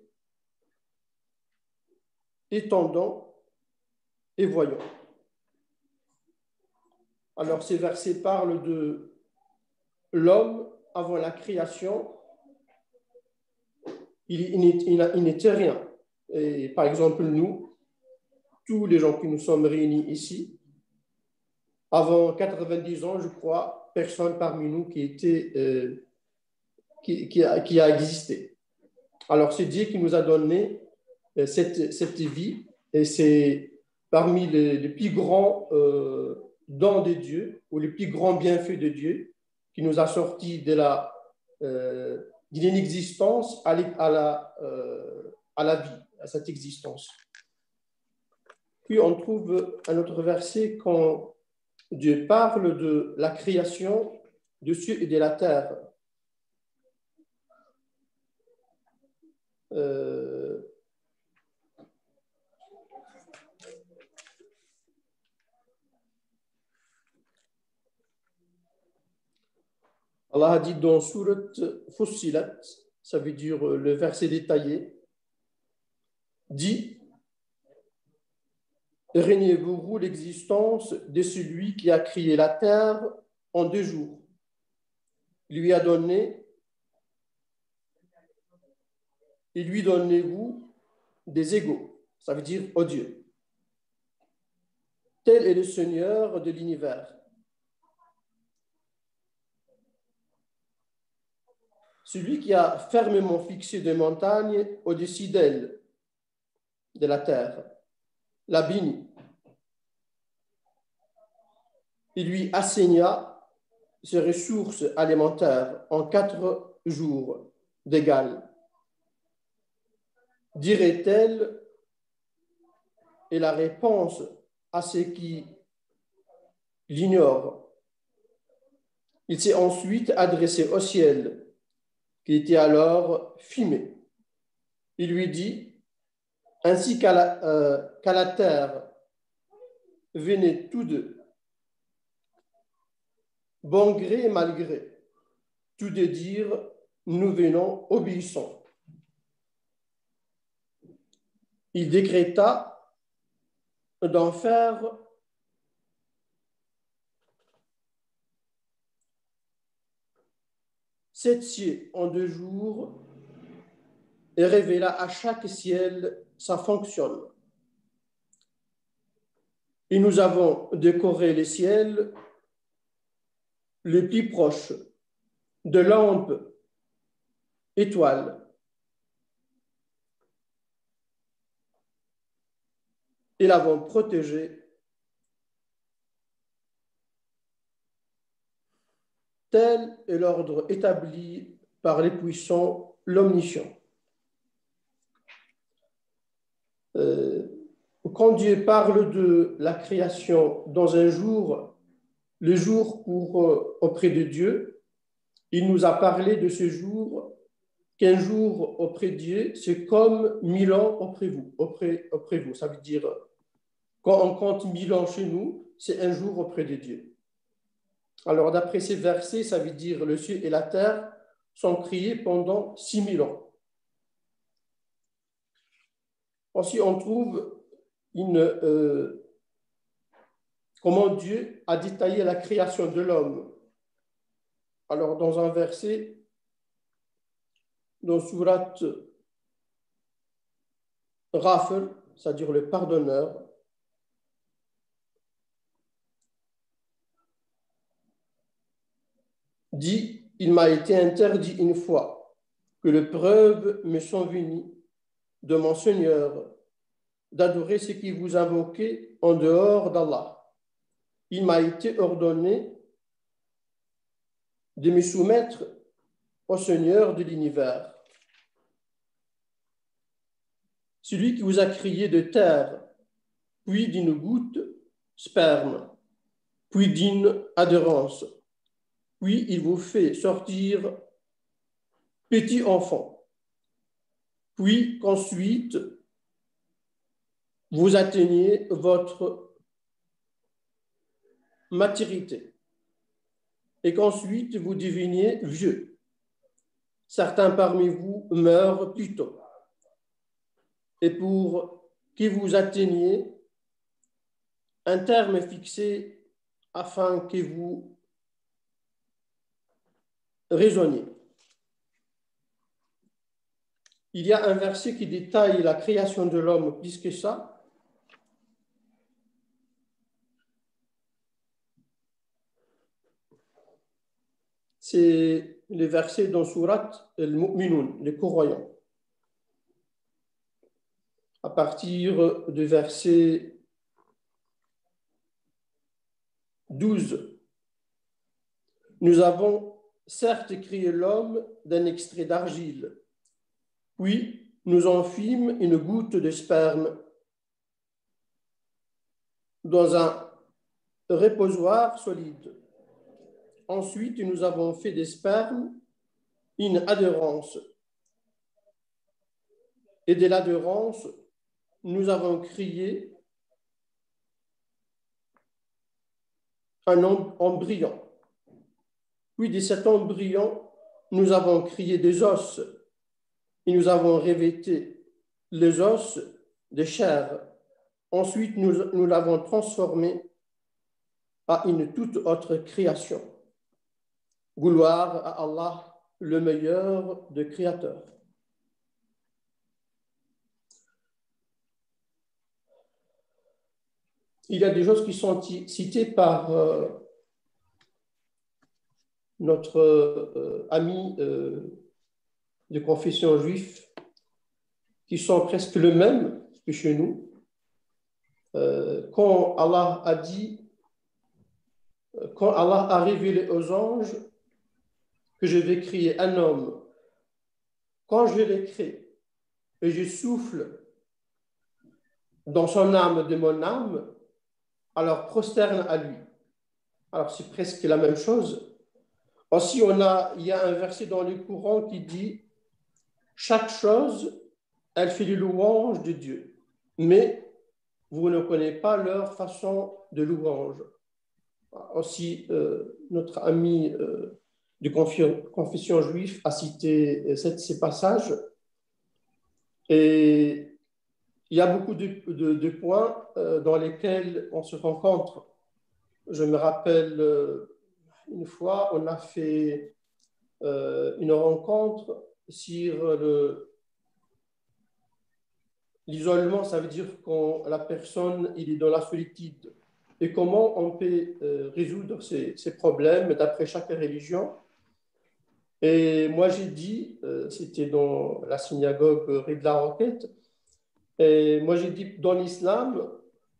étendant et voyant. Alors, ces versets parlent de l'homme avant la création. Il n'était rien. Et par exemple, nous, tous les gens qui nous sommes réunis ici, avant 90 ans, je crois, personne parmi nous qui a existé. Alors, c'est Dieu qui nous a donné cette vie, et c'est parmi les plus grands dons de Dieu, ou les plus grands bienfaits de Dieu, qui nous a sortis de l'inexistence à la vie, à cette existence. Puis on trouve un autre verset quand Dieu parle de la création des cieux et de la terre. Allah a dit dans Surat Fussilat, ça veut dire le verset détaillé, dit: régnez-vous l'existence de celui qui a créé la terre en 2 jours. Il lui a donné, et lui donnez-vous des égaux, ça veut dire au Dieu. Tel est le Seigneur de l'univers. Celui qui a fermement fixé des montagnes au-dessus d'elle, de la terre, la bénit. Il lui assigna ses ressources alimentaires en 4 jours d'égal. Dirait-elle, et la réponse à ceux qui l'ignorent. Il s'est ensuite adressé au ciel, qui était alors fumé. Il lui dit: ainsi qu'à la terre, venez tous deux, bon gré et mal gré, tous deux dire: nous venons obéissants. Il décréta d'en faire sept cieux en 2 jours et révéla à chaque ciel sa fonction. Et nous avons décoré les ciels les plus proches de lampes, étoiles, et l'avons protégé. Tel est l'ordre établi par les puissants, l'omniscient. Quand Dieu parle de la création dans un jour, le jour auprès de Dieu, il nous a parlé de ce jour qu'un jour auprès de Dieu, c'est comme 1000 ans auprès vous. Ça veut dire, quand on compte 1000 ans chez nous, c'est un jour auprès de Dieu. Alors, d'après ces versets, ça veut dire le ciel et la terre sont créés pendant 6000 ans. Ensuite, on trouve comment Dieu a détaillé la création de l'homme. Alors, dans un verset, dans Sourate Ghafir, c'est-à-dire le pardonneur, dit, il m'a été interdit une fois que les preuves me sont venues de mon Seigneur d'adorer ce qui vous invoquez en dehors d'Allah. Il m'a été ordonné de me soumettre au Seigneur de l'univers. Celui qui vous a créé de terre, puis d'une goutte sperme, puis d'une adhérence, puis il vous fait sortir petit enfant, puis qu'ensuite vous atteignez votre maturité et qu'ensuite vous deveniez vieux. Certains parmi vous meurent plus tôt. Et pour que vous atteigniez un terme fixé afin que vous raisonniez. Il y a un verset qui détaille la création de l'homme plus que ça. C'est le verset dans Sourate Al-Mu'minun, les croyants. À partir du verset 12, nous avons certes créé l'homme d'un extrait d'argile, puis nous en fîmes une goutte de sperme dans un reposoir solide. Ensuite, nous avons fait des spermes une adhérence. Et de l'adhérence, nous avons créé un embryon. Puis de cet embryon, nous avons créé des os et nous avons revêté les os de chair. Ensuite, nous l'avons transformé à une toute autre création. Gloire à Allah, le meilleur des créateurs. Il y a des choses qui sont citées par notre ami de confession juive, qui sont presque le même que chez nous. Quand Allah a dit, quand Allah a révélé aux anges que je vais créer un homme, quand je le crée et je souffle dans son âme de mon âme, alors prosterne à lui. Alors c'est presque la même chose. Aussi, il y a un verset dans le Coran qui dit « Chaque chose, elle fait les louanges de Dieu, mais vous ne connaissez pas leur façon de louange. » Aussi, notre ami de confession juive a cité ces passages. Et il y a beaucoup de points dans lesquels on se rencontre. Je me rappelle, une fois, on a fait une rencontre sur l'isolement, ça veut dire quand la personne il est dans la solitude. Et comment on peut résoudre ces problèmes d'après chaque religion. Et moi, j'ai dit, c'était dans la synagogue rue de la Roquette, et moi, j'ai dit, dans l'islam,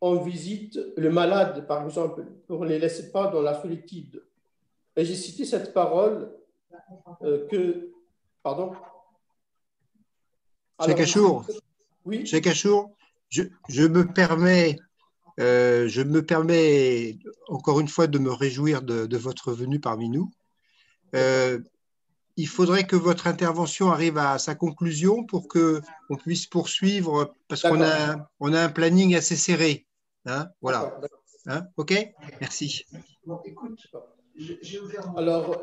on visite le malade, par exemple, pour ne les laisser pas dans la solitude. Et j'ai cité cette parole Pardon?
Cheikh Achour,
oui.
Cheikh Achour, je me permets encore une fois de me réjouir de votre venue parmi nous. il faudrait que votre intervention arrive à sa conclusion pour qu'on puisse poursuivre, parce qu'on a un planning assez serré. Hein, voilà. Hein, OK? Merci.
Bon, écoute, j'ai ouvert mon...
Alors,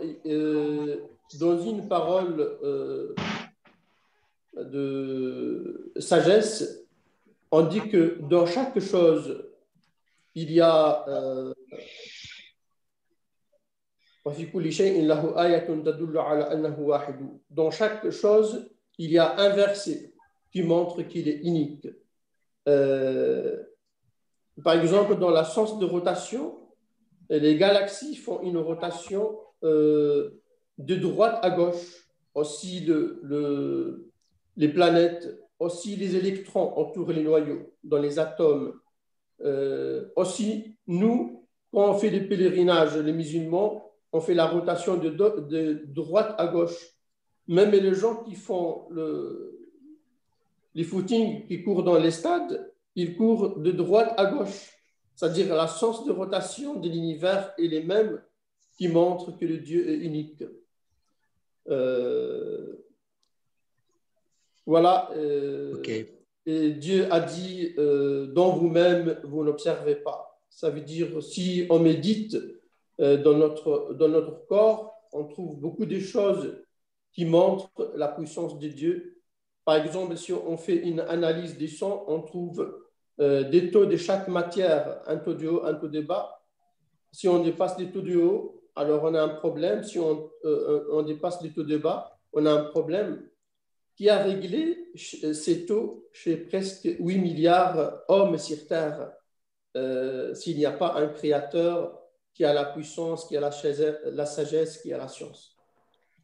dans une parole de sagesse, on dit que dans chaque chose, il y a dans chaque chose, il y a un verset qui montre qu'il est unique. Par exemple, dans la sens de rotation, les galaxies font une rotation de droite à gauche. Aussi, les planètes, aussi les électrons entourent les noyaux dans les atomes. Aussi, nous, quand on fait les pèlerinages, les musulmans, on fait la rotation de droite à gauche. Même les gens qui font les footings, qui courent dans les stades, ils courent de droite à gauche. C'est-à-dire la sens de rotation de l'univers est les mêmes qui montrent que le Dieu est unique. Voilà.
Okay.
Et Dieu a dit, dans vous-même, vous n'observez pas. Ça veut dire, si on médite dans notre corps, on trouve beaucoup de choses qui montrent la puissance de Dieu. Par exemple, si on fait une analyse des sons, on trouve des taux de chaque matière, un taux de haut, un taux de bas. Si on dépasse les taux de haut, alors on a un problème. Si on dépasse les taux de bas, on a un problème. Qui a réglé ces taux chez presque 8 milliards d'hommes sur Terre, s'il n'y a pas un créateur qui a la puissance, qui a la sagesse, qui a la science.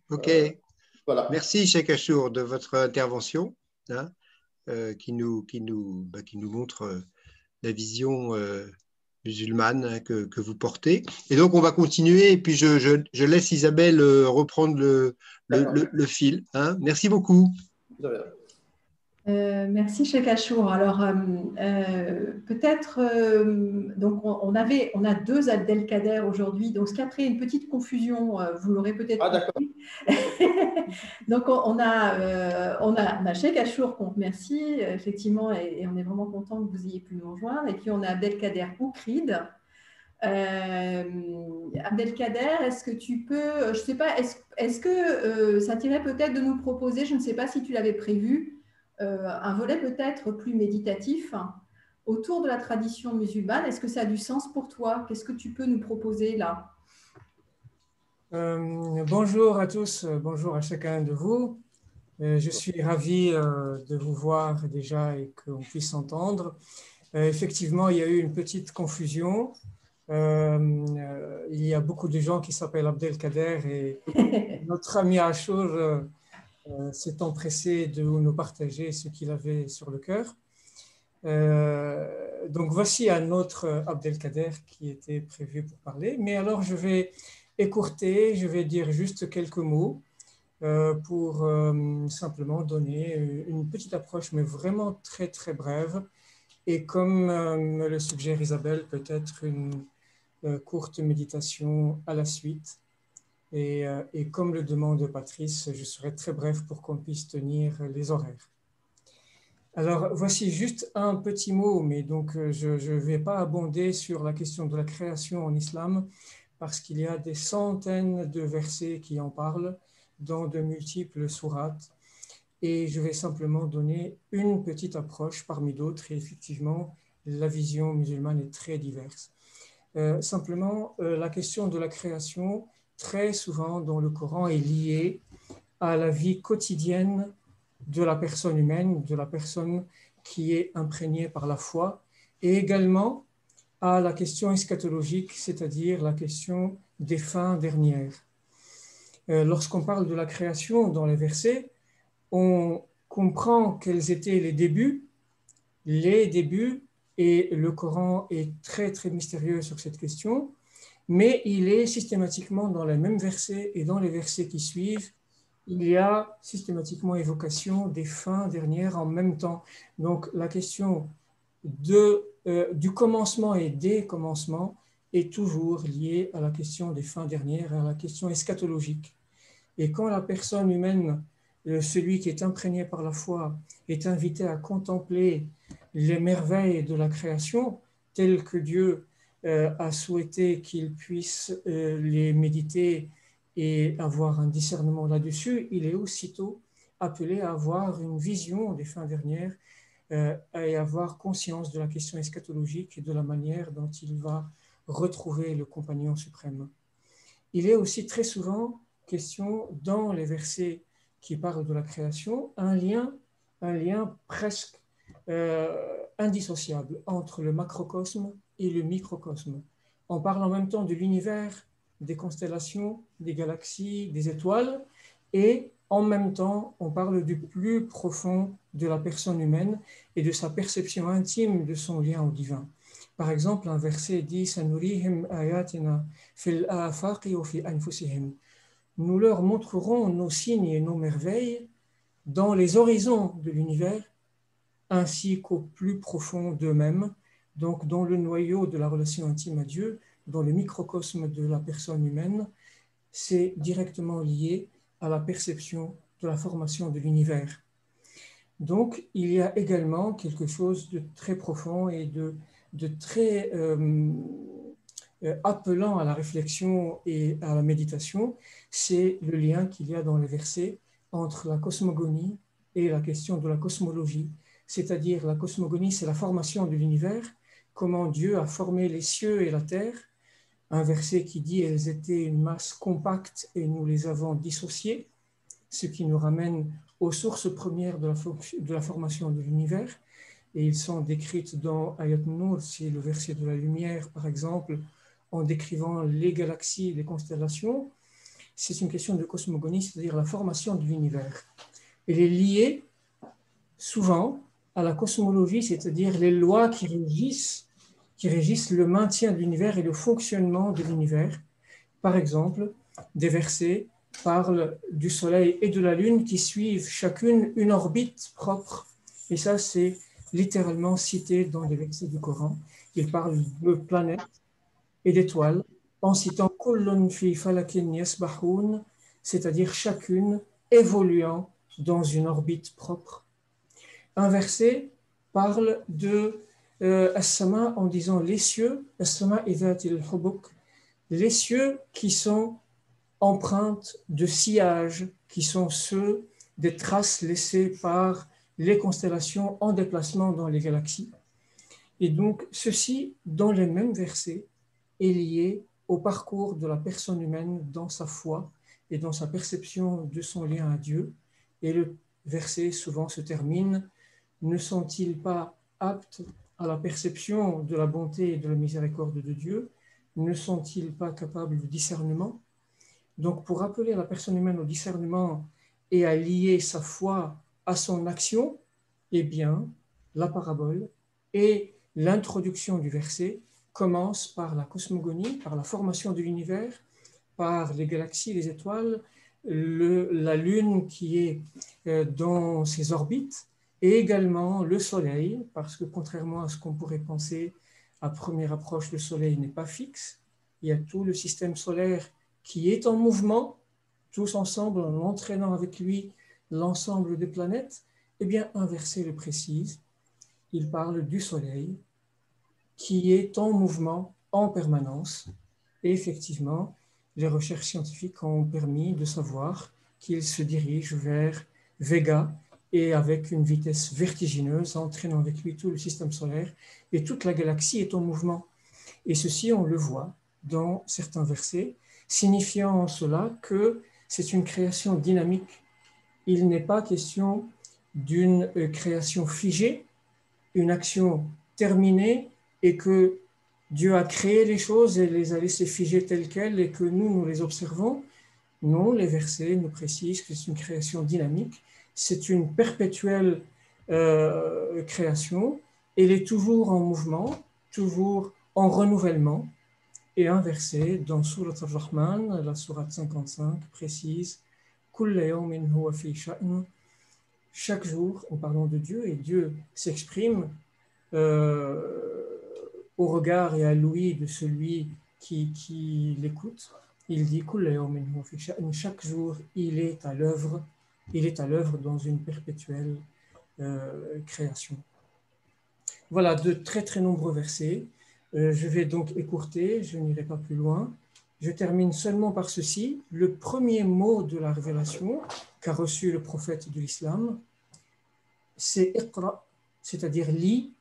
OK.
Voilà.
Merci, Cheikh Achour, de votre intervention, hein, qui nous montre la vision musulmane, hein, que vous portez. Et donc, on va continuer, et puis je laisse Isabelle reprendre le fil. Hein. Merci beaucoup.
Merci, Cheikh Achour. Alors, peut-être, donc on a deux Abdelkader aujourd'hui, donc ce qui a créé une petite confusion, vous l'aurez peut-être compris. Donc, on a Cheikh Achour qu'on remercie, effectivement, et on est vraiment content que vous ayez pu nous rejoindre. Et puis, on a Abdelkader Oukrid. Abdelkader, est-ce que tu peux, je ne sais pas, est-ce que ça t'irait peut-être de nous proposer, je ne sais pas si tu l'avais prévu, un volet peut-être plus méditatif autour de la tradition musulmane. Est-ce que ça a du sens pour toi? Qu'est-ce que tu peux nous proposer là?
Bonjour à tous, bonjour à chacun de vous. Je suis ravi de vous voir déjà et qu'on puisse s'entendre. Effectivement, il y a eu une petite confusion. Il y a beaucoup de gens qui s'appellent Abdelkader et notre ami Achour s'est empressé de nous partager ce qu'il avait sur le cœur. Donc voici un autre Abdelkader qui était prévu pour parler. Mais alors je vais écourter, je vais dire juste quelques mots pour simplement donner une petite approche, mais vraiment très très brève. Et comme me le suggère Isabelle, peut-être une courte méditation à la suite. Et comme le demande Patrice, je serai très bref pour qu'on puisse tenir les horaires. Alors, voici juste un petit mot, mais donc je ne vais pas abonder sur la question de la création en islam, parce qu'il y a des centaines de versets qui en parlent dans de multiples sourates. Et je vais simplement donner une petite approche parmi d'autres. Et effectivement, la vision musulmane est très diverse. Simplement, la question de la création, très souvent dans le Coran, est liée à la vie quotidienne de la personne humaine, de la personne qui est imprégnée par la foi, et également à la question eschatologique, c'est-à-dire la question des fins dernières. Lorsqu'on parle de la création dans les versets, on comprend quels étaient les débuts, et le Coran est très, très mystérieux sur cette question, mais il est systématiquement dans les mêmes versets et dans les versets qui suivent, il y a systématiquement évocation des fins dernières en même temps. Donc la question du commencement et des commencements est toujours liée à la question des fins dernières, à la question eschatologique. Et quand la personne humaine, celui qui est imprégné par la foi, est invité à contempler les merveilles de la création, telles que Dieu a souhaité qu'il puisse les méditer et avoir un discernement là-dessus, il est aussitôt appelé à avoir une vision des fins dernières et avoir conscience de la question eschatologique et de la manière dont il va retrouver le compagnon suprême. Il est aussi très souvent question dans les versets qui parlent de la création, un lien presque indissociable entre le macrocosme et le microcosme. On parle en même temps de l'univers, des constellations, des galaxies, des étoiles, et en même temps, on parle du plus profond de la personne humaine et de sa perception intime de son lien au divin. Par exemple, un verset dit « Sanurihim ayatina fil afaqi wa fi anfusihim » Nous leur montrerons nos signes et nos merveilles dans les horizons de l'univers ainsi qu'au plus profond d'eux-mêmes, donc dans le noyau de la relation intime à Dieu, dans le microcosme de la personne humaine. C'est directement lié à la perception de la formation de l'univers. Donc, il y a également quelque chose de très profond et de très appelant à la réflexion et à la méditation, c'est le lien qu'il y a dans les versets entre la cosmogonie et la question de la cosmologie. C'est-à-dire, la cosmogonie, c'est la formation de l'univers, comment Dieu a formé les cieux et la terre. Un verset qui dit « Elles étaient une masse compacte et nous les avons dissociées », ce qui nous ramène aux sources premières de la formation de l'univers. Et ils sont décrites dans Ayat Nur, c'est le verset de la lumière, par exemple, en décrivant les galaxies, les constellations. C'est une question de cosmogonie, c'est-à-dire la formation de l'univers. Elle est liée souvent à la cosmologie, c'est-à-dire les lois qui régissent le maintien de l'univers et le fonctionnement de l'univers. Par exemple, des versets parlent du Soleil et de la Lune qui suivent chacune une orbite propre. Et ça, c'est littéralement cité dans les versets du Coran. Il parle de planètes et d'étoiles en citant « Kullun fi falakin yasbahun », c'est-à-dire chacune évoluant dans une orbite propre. Un verset parle de as-sama en disant les cieux, as-sama idhatil hubuk, les cieux qui sont empreintes de sillage, qui sont ceux des traces laissées par les constellations en déplacement dans les galaxies. Et donc, ceci, dans les mêmes versets, est lié au parcours de la personne humaine dans sa foi et dans sa perception de son lien à Dieu. Et le verset souvent se termine « Ne sont-ils pas aptes à la perception de la bonté et de la miséricorde de Dieu? Ne sont-ils pas capables de discernement ?» Donc, pour rappeler la personne humaine au discernement et à lier sa foi à son action, eh bien, la parabole et l'introduction du verset commencent par la cosmogonie, par la formation de l'univers, par les galaxies, les étoiles, la Lune qui est dans ses orbites, et également le Soleil, parce que contrairement à ce qu'on pourrait penser, à première approche, le Soleil n'est pas fixe. Il y a tout le système solaire qui est en mouvement, tous ensemble, en entraînant avec lui l'ensemble des planètes. Eh bien, un verset le précise. Il parle du Soleil qui est en mouvement en permanence. Et effectivement, les recherches scientifiques ont permis de savoir qu'il se dirige vers Vega et avec une vitesse vertigineuse, entraînant avec lui tout le système solaire, et toute la galaxie est en mouvement. Et ceci, on le voit dans certains versets, signifiant en cela que c'est une création dynamique. Il n'est pas question d'une création figée, une action terminée, et que Dieu a créé les choses et les a laissées figées telles quelles et que nous les observons. Non, les versets nous précisent que c'est une création dynamique, c'est une perpétuelle création, elle est toujours en mouvement, toujours en renouvellement. Et un verset dans Surat al-Rahman, la sourate 55, précise « Kulla yawmin huwa fi sha'n » Chaque jour, en parlant de Dieu, et Dieu s'exprime au regard et à l'ouïe de celui qui l'écoute. il dit chaque jour, il est à l'œuvre dans une perpétuelle création. Voilà de très très nombreux versets. Je vais donc écourter, je n'irai pas plus loin. Je termine seulement par ceci. Le premier mot de la révélation qu'a reçu le prophète de l'islam, c'est Iqra, c'est-à-dire lis,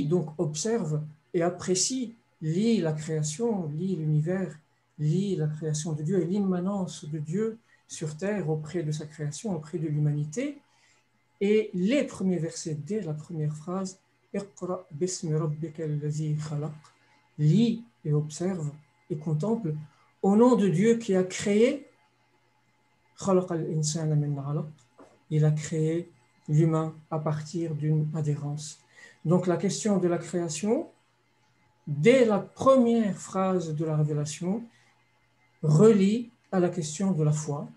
donc observe et apprécie, lis la création, lis l'univers, lis la création de Dieu et l'immanence de Dieu sur terre auprès de sa création, auprès de l'humanité. Et les premiers versets, dès la première phrase, Iqra bismi rabbika allazi khalaq, lis et observe et contemple au nom de Dieu qui a créé, khalaqa al-insana min 'alaq, il a créé l'humain à partir d'une adhérence. Donc la question de la création, dès la première phrase de la révélation, relie à la question de la foi,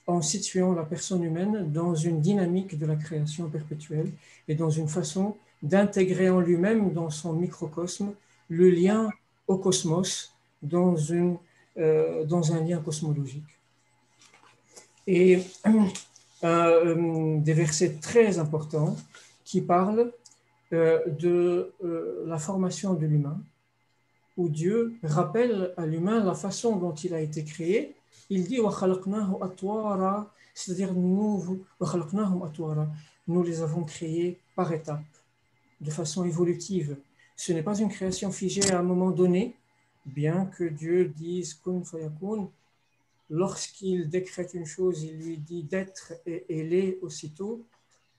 en situant la personne humaine dans une dynamique de la création perpétuelle et dans une façon d'intégrer en lui-même, dans son microcosme, le lien au cosmos, dans un lien cosmologique. Et des versets très importants qui parlent de la formation de l'humain, où Dieu rappelle à l'humain la façon dont il a été créé. Il dit c'est-à-dire nous les avons créés par étapes, de façon évolutive. Ce n'est pas une création figée à un moment donné, bien que Dieu dise kun fayakun. Lorsqu'il décrète une chose, il lui dit d'être et elle est aussitôt.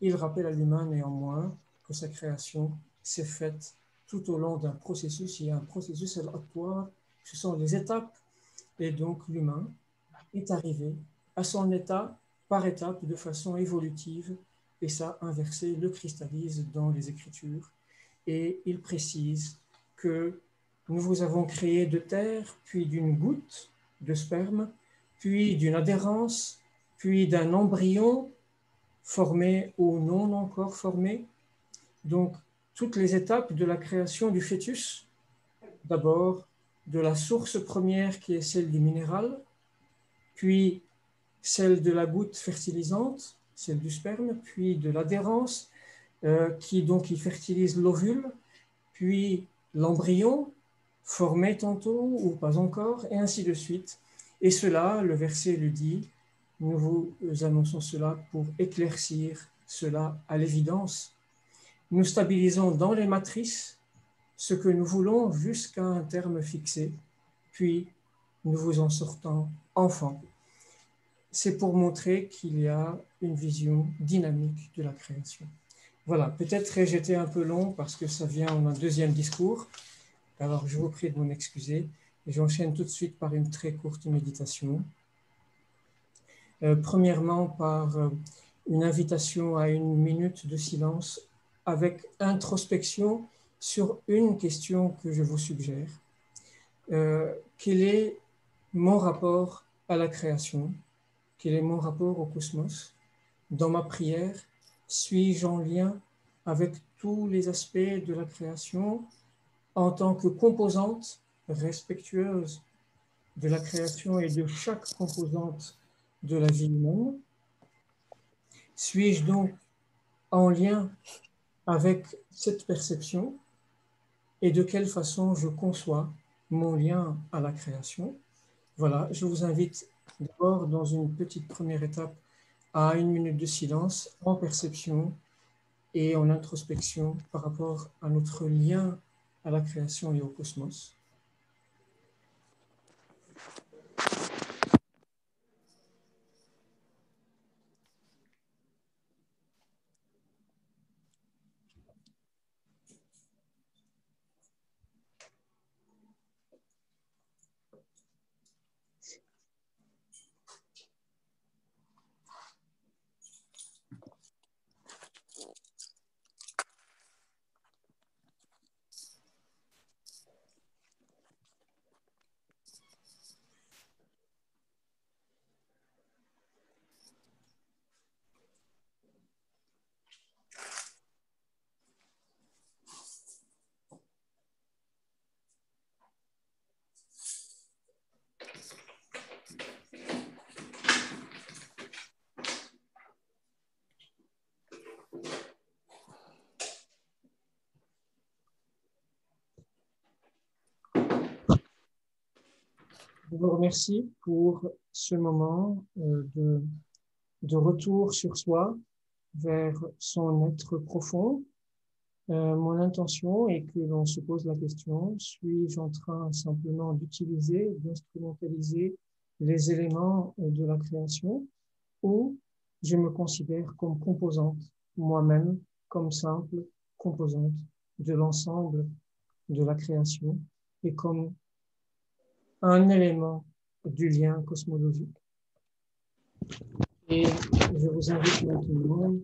Il rappelle à l'humain néanmoins que sa création s'est faite tout au long d'un processus. Il y a un processus al-atwar, ce sont les étapes, et donc l'humain est arrivé à son état par étape de façon évolutive, et ça, un verset le cristallise dans les Écritures, et il précise que nous vous avons créé de terre, puis d'une goutte de sperme, puis d'une adhérence, puis d'un embryon formé ou non encore formé. Donc, toutes les étapes de la création du fœtus, d'abord de la source première qui est celle du minéral, puis celle de la goutte fertilisante, celle du sperme, puis de l'adhérence qui donc y fertilise l'ovule, puis l'embryon formé tantôt ou pas encore, et ainsi de suite. Et cela, le verset le dit, nous vous annonçons cela pour éclaircir cela à l'évidence. Nous stabilisons dans les matrices ce que nous voulons jusqu'à un terme fixé, puis nous vous en sortons enfants. C'est pour montrer qu'il y a une vision dynamique de la création. Voilà, peut-être j'ai été un peu long parce que ça vient en un deuxième discours. Alors, je vous prie de m'en excuser. Et j'enchaîne tout de suite par une très courte méditation. Premièrement, par une invitation à une minute de silence avec introspection sur une question que je vous suggère. Quel est mon rapport à la création? Quel est mon rapport au cosmos? Dans ma prière, suis-je en lien avec tous les aspects de la création en tant que composante respectueuse de la création et de chaque composante de la vie humaine? Suis-je donc en lien avec cette perception et de quelle façon je conçois mon lien à la création? Voilà, je vous invite d'abord dans une petite première étape à une minute de silence en perception et en introspection par rapport à notre lien à la création et au cosmos. Je vous remercie pour ce moment de retour sur soi, vers son être profond. Mon intention est que l'on se pose la question, suis-je en train simplement d'utiliser, d'instrumentaliser les éléments de la création, ou je me considère comme composante, moi-même, comme simple composante de l'ensemble de la création et comme un élément du lien cosmologique. Et je vous invite maintenant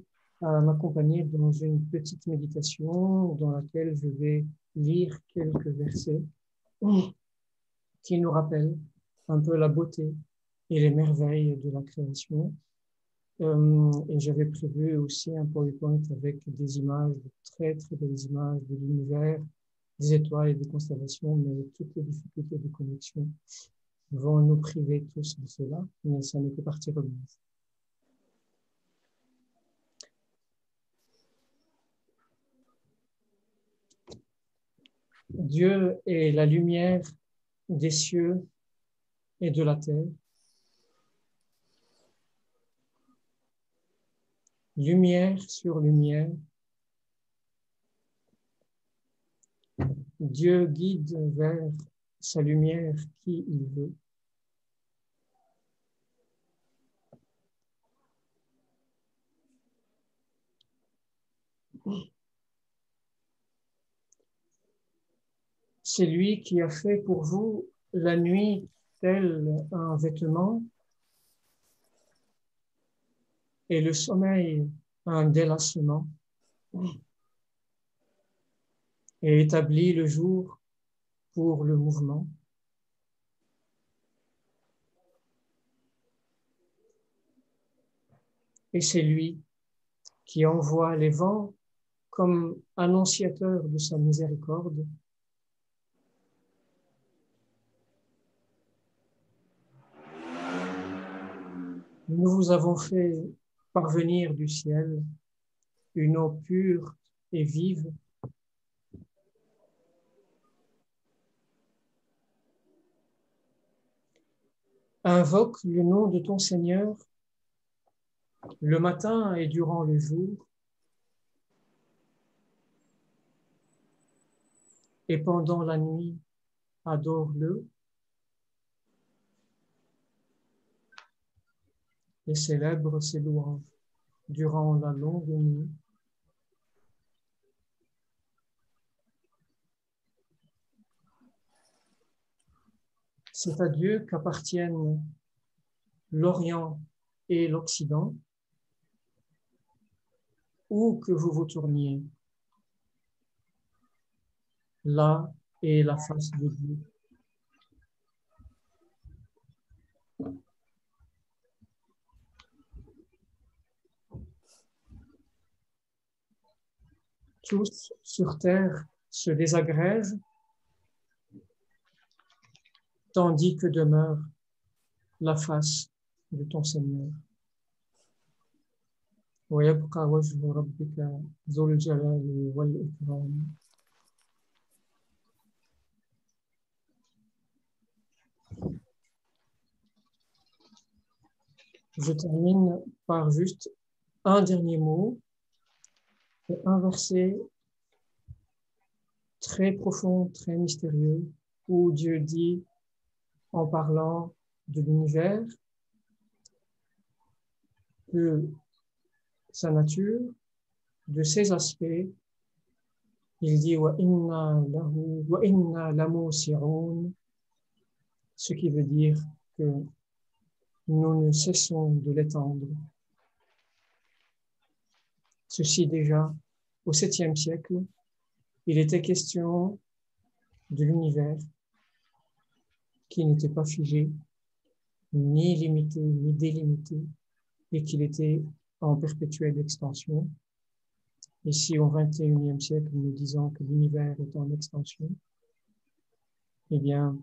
à m'accompagner dans une petite méditation dans laquelle je vais lire quelques versets qui nous rappellent un peu la beauté et les merveilles de la création. Et j'avais prévu aussi un PowerPoint avec des images, de très très belles images de l'univers, des étoiles et des constellations, mais toutes les difficultés de connexion vont nous priver tous de cela, mais ça n'est que partie remise. Dieu est la lumière des cieux et de la terre. Lumière sur lumière. Dieu guide vers sa lumière qui il veut. C'est lui qui a fait pour vous la nuit tel un vêtement et le sommeil un délassement, et établi le jour pour le mouvement. Et c'est lui qui envoie les vents comme annonciateurs de sa miséricorde. Nous vous avons fait parvenir du ciel une eau pure et vive. Invoque le nom de ton Seigneur le matin et durant le jour, et pendant la nuit, adore-le et célèbre ses louanges durant la longue nuit. C'est à Dieu qu'appartiennent l'Orient et l'Occident, où que vous vous tourniez. Là est la face de Dieu. Tous sur terre se désagrègent, tandis que demeure la face de ton Seigneur. وَيَبْقَى وَجْهُ رَبِّكَ ذُو الْجَلَالِ وَالْإِكْرَامِ. Je termine par juste un dernier mot et un verset très profond, très mystérieux, où Dieu dit, en parlant de l'univers, de sa nature, de ses aspects, il dit wa inna lamusi'un, ce qui veut dire que nous ne cessons de l'étendre. Ceci déjà au 7e siècle, il était question de l'univers qui n'était pas figé, ni limité, ni délimité, et qu'il était en perpétuelle extension. Ici, au 21e siècle, nous disons que l'univers est en extension. Eh bien,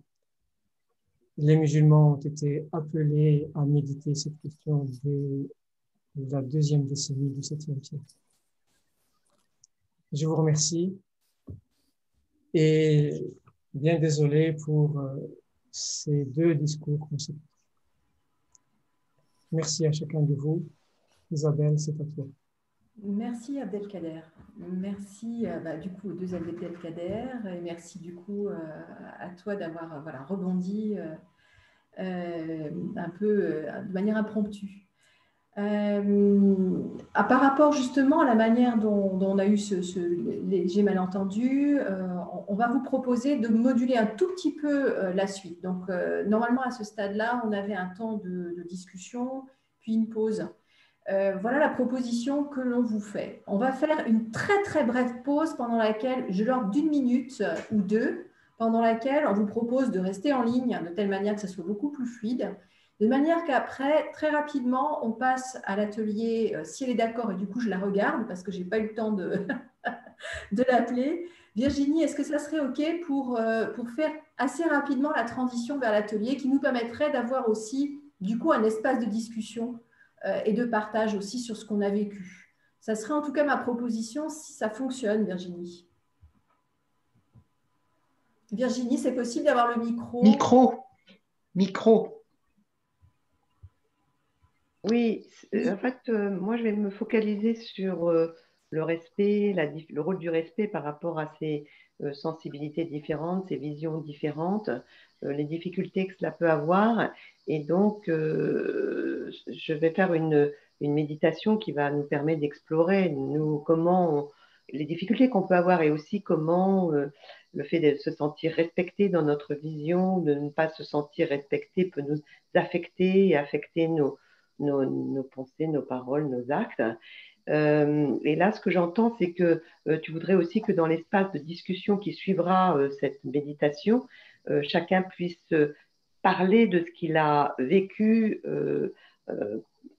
les musulmans ont été appelés à méditer cette question dès la 2e décennie du 7e siècle. Je vous remercie et bien désolé pour ces deux discours consécutifs. Merci à chacun de vous. Isabelle, c'est à toi.
Merci Abdelkader. Merci du coup aux deux Abdelkader et merci du coup à toi d'avoir rebondi un peu de manière impromptue. Par rapport justement à la manière dont on a eu ce léger malentendu, on va vous proposer de moduler un tout petit peu la suite. Donc, normalement, à ce stade-là, on avait un temps de discussion, puis une pause. Voilà la proposition que l'on vous fait. On va faire une très, très brève pause pendant laquelle, je l'ordre d'une minute ou deux, pendant laquelle on vous propose de rester en ligne de telle manière que ça soit beaucoup plus fluide. De manière qu'après, très rapidement, on passe à l'atelier, si elle est d'accord, et du coup, je la regarde parce que je n'ai pas eu le temps de, de l'appeler. Virginie, est-ce que ça serait OK pour faire assez rapidement la transition vers l'atelier qui nous permettrait d'avoir aussi, du coup, un espace de discussion et de partage aussi sur ce qu'on a vécu? Ça serait en tout cas ma proposition si ça fonctionne, Virginie. Virginie, c'est possible d'avoir le micro?
Micro.
Oui, en fait, moi, je vais me focaliser sur le respect, le rôle du respect par rapport à ces sensibilités différentes, ces visions différentes, les difficultés que cela peut avoir. Et donc, je vais faire une méditation qui va nous permettre d'explorer les difficultés qu'on peut avoir et aussi comment le fait de se sentir respecté dans notre vision, de ne pas se sentir respecté peut nous affecter et affecter nos pensées, nos paroles, nos actes. Et là, ce que j'entends, c'est que tu voudrais aussi que dans l'espace de discussion qui suivra cette méditation, chacun puisse parler de ce qu'il a vécu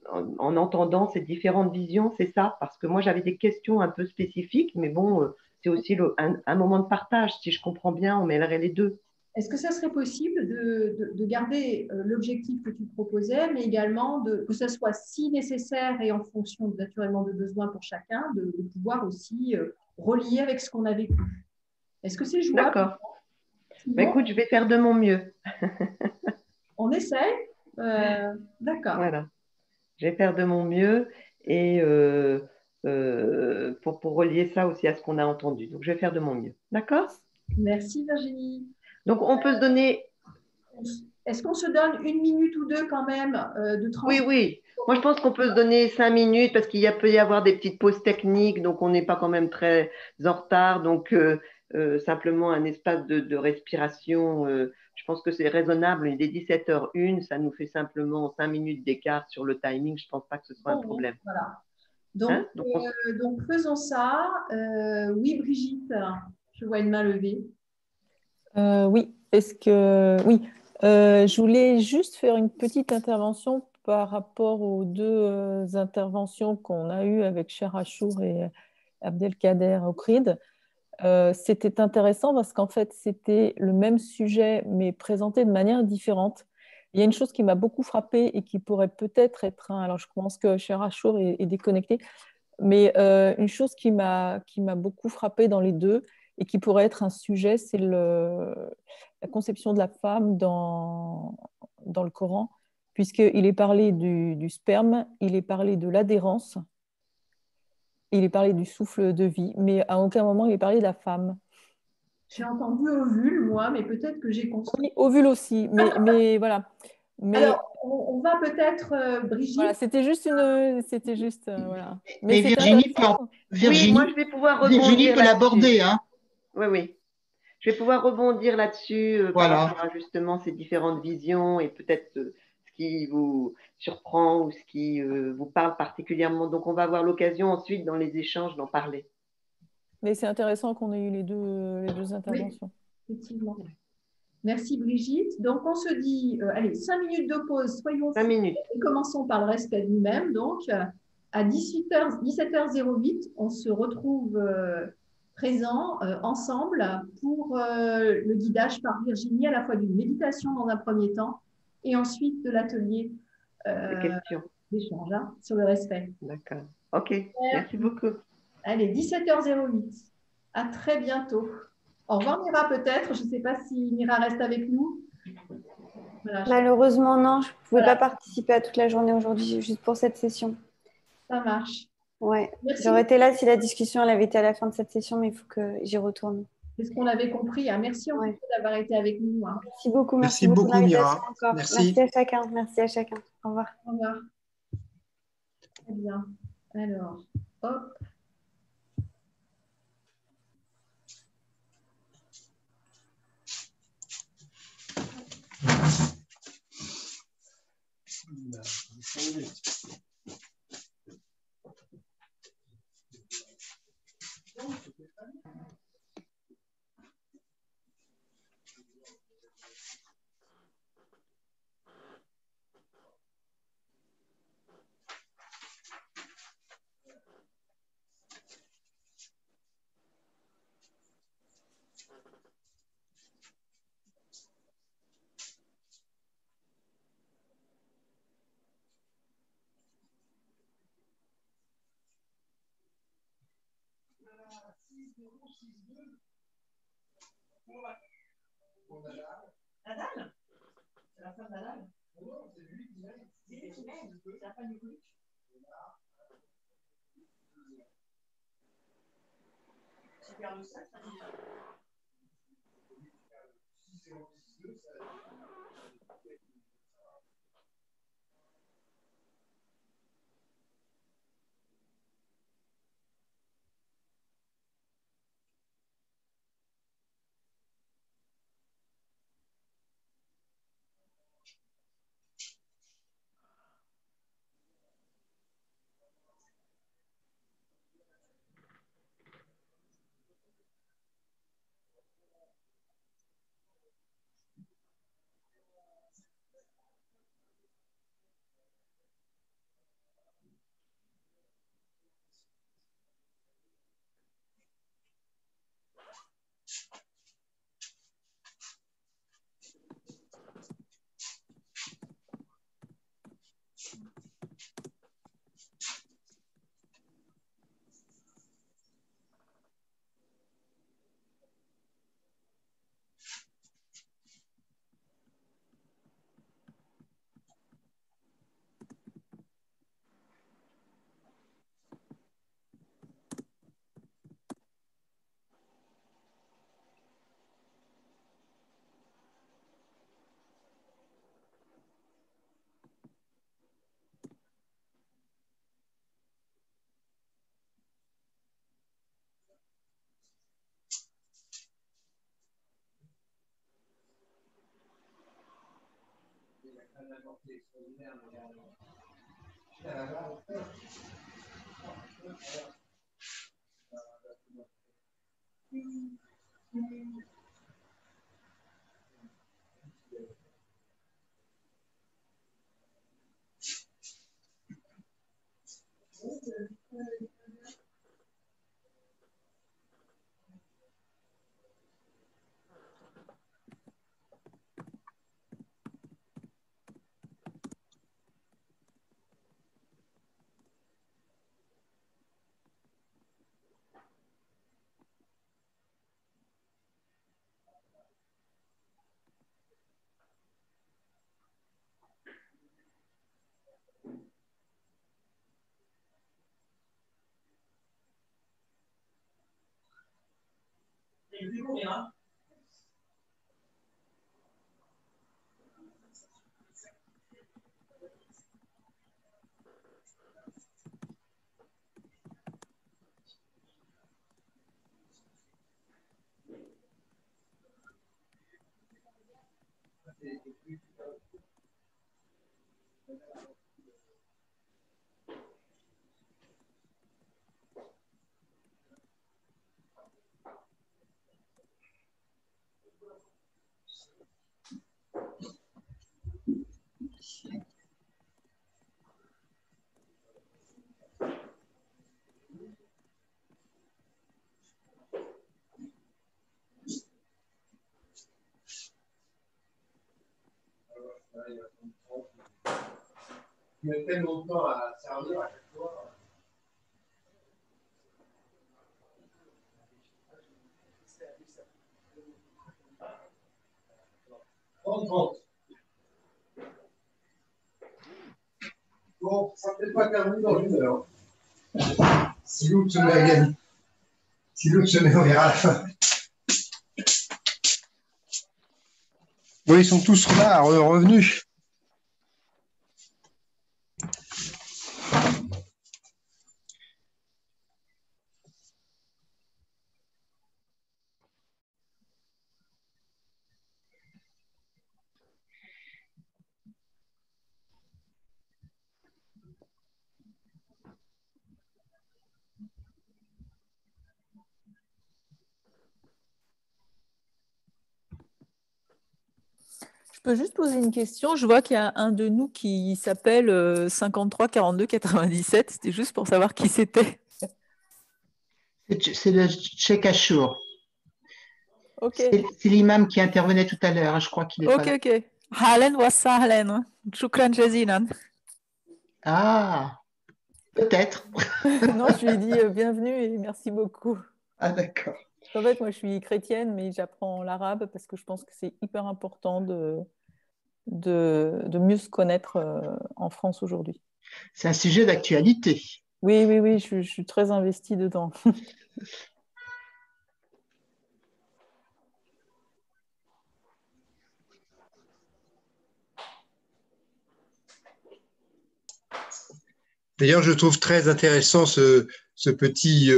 en entendant ces différentes visions, c'est ça? Parce que moi, j'avais des questions un peu spécifiques, mais bon, c'est aussi un moment de partage. Si je comprends bien, on mêlerait les deux.
Est-ce que ça serait possible de garder l'objectif que tu proposais, mais également que ce soit si nécessaire et en fonction naturellement de besoins pour chacun, de pouvoir aussi relier avec ce qu'on a vécu? Est-ce que c'est jouable?
D'accord. Ben, écoute, je vais faire de mon mieux.
On essaye? D'accord.
Voilà. Je vais faire de mon mieux et pour relier ça aussi à ce qu'on a entendu. Donc, je vais faire de mon mieux. D'accord?
Merci Virginie.
Donc, on peut se donner…
Est-ce qu'on se donne une minute ou deux quand même de transition?
Oui. Moi, je pense qu'on peut se donner 5 minutes parce qu'il peut y avoir des petites pauses techniques, donc on n'est pas quand même très en retard. Donc, simplement un espace de respiration. Je pense que c'est raisonnable. Il est 17h01, ça nous fait simplement 5 minutes d'écart sur le timing. Je ne pense pas que ce soit un problème.
Voilà. Donc, donc faisons ça. Oui, Brigitte, je vois une main levée.
Oui, oui. Je voulais juste faire une petite intervention par rapport aux deux interventions qu'on a eues avec Cher Achour et Abdelkader Oukrid. C'était intéressant parce qu'en fait, c'était le même sujet, mais présenté de manière différente. Il y a une chose qui m'a beaucoup frappée et qui pourrait peut-être être alors je pense que Cher Achour est déconnecté, mais une chose qui m'a beaucoup frappée dans les deux et qui pourrait être un sujet, c'est la conception de la femme dans le Coran, puisqu'il est parlé du sperme, il est parlé de l'adhérence, il est parlé du souffle de vie, mais à aucun moment il est parlé de la femme.
J'ai entendu ovule, moi, mais peut-être que j'ai construit.
Oui, ovule aussi, mais voilà. Mais,
alors, on va peut-être, Brigitte…
Voilà, c'était juste voilà.
Mais Virginie
oui, moi je vais pouvoir rebondir.
Virginie peut l'aborder, hein.
Oui. Je vais pouvoir rebondir là-dessus par rapport à justement ces différentes visions et peut-être ce qui vous surprend ou ce qui vous parle particulièrement. Donc, on va avoir l'occasion ensuite dans les échanges d'en parler.
Mais c'est intéressant qu'on ait eu les deux interventions.
Oui, effectivement. Merci Brigitte. Donc, on se dit, allez, 5 minutes de pause, soyons
5 minutes.
Et commençons par le respect de nous-mêmes. Donc, à 17h08, on se retrouve présents ensemble pour le guidage par Virginie, à la fois d'une méditation dans un premier temps et ensuite de l'atelier d'échange sur le respect.
D'accord. OK. Merci beaucoup.
Allez, 17h08. À très bientôt. Au revoir Mira peut-être. Je ne sais pas si Mira reste avec nous. Voilà,
Malheureusement, non, je ne pouvais
Voilà.
pas participer à toute la journée aujourd'hui, juste pour cette session.
Ça marche.
Ouais.
Merci
J'aurais été
beaucoup.
là si la discussion elle avait été à la fin de cette session, mais il faut que j'y retourne.
C'est ce qu'on avait compris, hein. Merci en tout
Ouais.
cas d'avoir été avec nous, hein.
Merci beaucoup
Merci
de
beaucoup,
l'invitation
Mira.
encore.
Merci.
Merci à chacun. Merci à chacun. Au revoir.
Au revoir. Très bien. Alors, hop.
Nadal? C'est la femme de Nadal? Non, c'est lui qui mène. C'est lui qui mène. C'est la femme du Djokovic. Tu perds le sac, ça dit.
Il met tellement de temps à servir à chaque fois. Bon, ça ne peut pas terminer dans 1 heure. Si l'autre se met à gagner. Si l'autre se met, on verra à la fin. Bon, ils sont tous là, revenus.
Je peux juste poser une question. Je vois qu'il y a un de nous qui s'appelle 53 42 97. C'était juste pour savoir qui c'était.
C'est le Cheikh Achour.
Ok.
C'est l'imam qui intervenait tout à l'heure. Je crois qu'il est pas là.
Ok. Halen wa sahlen. Shukran jazilan.
Ah, peut-être.
Non, je lui ai dit bienvenue et merci beaucoup.
Ah, d'accord.
En fait, moi, je suis chrétienne, mais j'apprends l'arabe parce que je pense que c'est hyper important de mieux se connaître en France aujourd'hui.
C'est un sujet d'actualité.
Oui, je suis très investie dedans.
D'ailleurs, je trouve très intéressant ce petit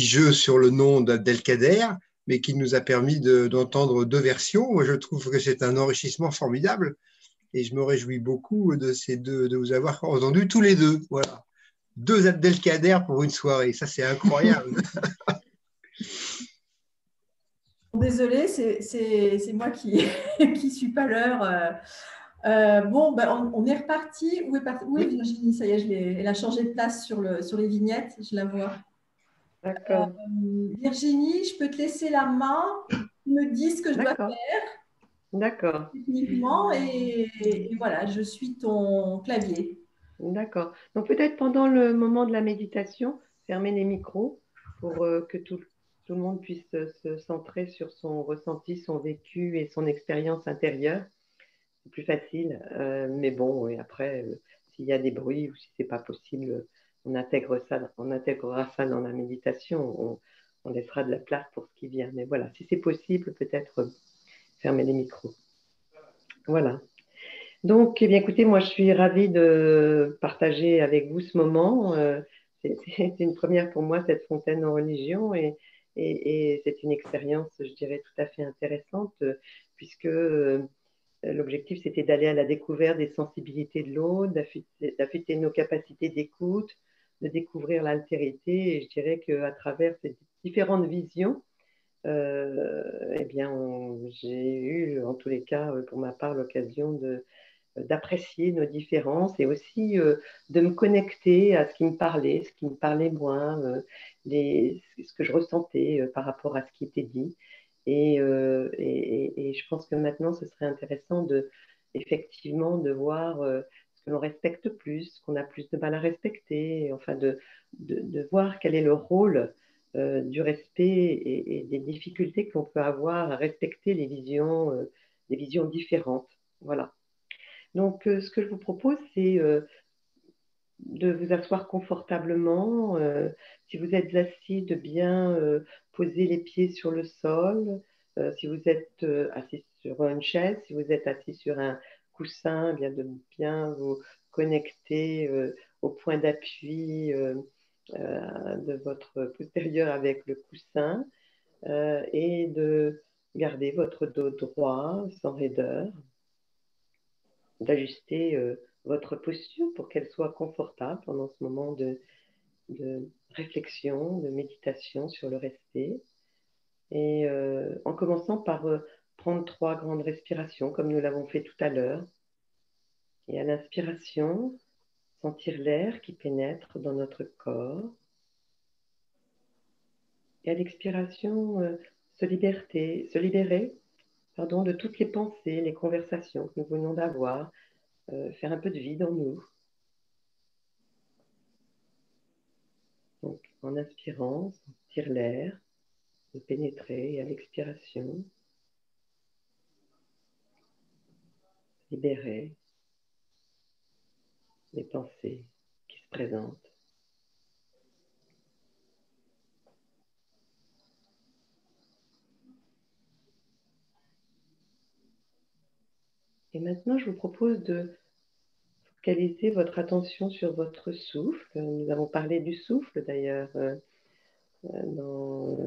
jeu sur le nom d'Abdelkader, mais qui nous a permis d'entendre 2 versions. Moi, je trouve que c'est un enrichissement formidable et je me réjouis beaucoup de vous avoir entendus tous les 2. Voilà. 2 Abdelkader pour une soirée. Ça, c'est incroyable.
Désolée, c'est moi qui ne suis pas l'heure. Bon, on est reparti. Où est Virginie? Ça y est, elle a changé de place sur les vignettes, je la vois.
D'accord.
Virginie, je peux te laisser la main. Tu me dis ce que je dois faire.
D'accord.
Techniquement, et voilà, je suis ton clavier.
D'accord. Donc peut-être pendant le moment de la méditation, fermer les micros pour que tout le monde puisse se centrer sur son ressenti, son vécu et son expérience intérieure. C'est plus facile. Mais bon, et après, s'il y a des bruits ou si c'est pas possible, on intégrera ça dans la méditation. On laissera de la place pour ce qui vient. Mais voilà, si c'est possible, peut-être fermer les micros. Voilà. Donc, eh bien, écoutez, moi, je suis ravie de partager avec vous ce moment. C'est une première pour moi, cette fontaine en religion, et c'est une expérience, je dirais, tout à fait intéressante, puisque l'objectif, c'était d'aller à la découverte des sensibilités de l'autre, d'affûter nos capacités d'écoute, de découvrir l'altérité, et je dirais qu'à travers ces différentes visions, eh bien, j'ai eu, en tous les cas, pour ma part, l'occasion d'apprécier nos différences et aussi de me connecter à ce qui me parlait moins, ce que je ressentais par rapport à ce qui était dit. Et je pense que maintenant, ce serait intéressant effectivement de voir ce que l'on respecte plus, ce qu'on a plus de mal à respecter, enfin de voir quel est le rôle du respect et des difficultés qu'on peut avoir à respecter les visions différentes. Voilà. Donc, ce que je vous propose, c'est de vous asseoir confortablement. Si vous êtes assis, de bien poser les pieds sur le sol. Si vous êtes assis sur une chaise, si vous êtes assis sur un coussin, bien de bien vous connecter au point d'appui de votre postérieur avec le coussin et de garder votre dos droit, sans raideur, d'ajuster votre posture pour qu'elle soit confortable pendant ce moment de réflexion, de méditation sur le respect. Et en commençant par prendre 3 grandes respirations, comme nous l'avons fait tout à l'heure. Et à l'inspiration, sentir l'air qui pénètre dans notre corps. Et à l'expiration, se libérer de toutes les pensées, les conversations que nous venons d'avoir, faire un peu de vide en nous. Donc, en inspirant, sentir l'air de pénétrer, et à l'expiration, libérer les pensées qui se présentent. Et maintenant, je vous propose de focaliser votre attention sur votre souffle. Nous avons parlé du souffle d'ailleurs dans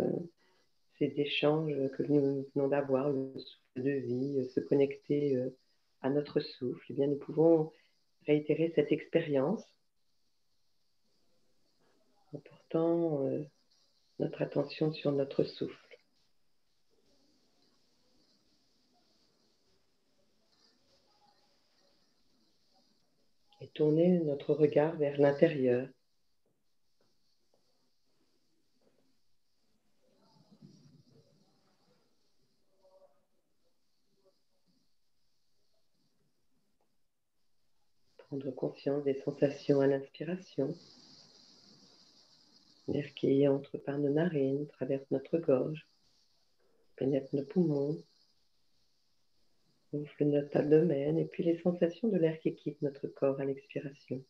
ces échanges que nous venons d'avoir, le souffle de vie, se connecter à notre souffle. Eh bien, nous pouvons réitérer cette expérience en portant notre attention sur notre souffle. Et tourner notre regard vers l'intérieur. Prendre conscience des sensations à l'inspiration. L'air qui entre par nos narines, traverse notre gorge, pénètre nos poumons, gonfle notre abdomen, et puis les sensations de l'air qui quitte notre corps à l'expiration.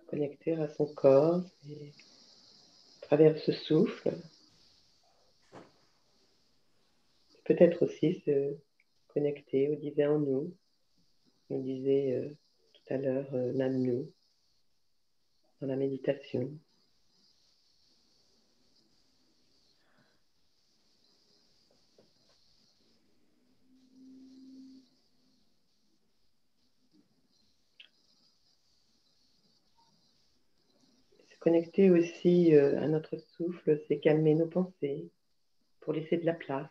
Connecter à son corps et à travers ce souffle, peut-être aussi se connecter au divin en nous. On disait tout à l'heure Nam-nous dans la méditation. Se connecter aussi à notre souffle, c'est calmer nos pensées pour laisser de la place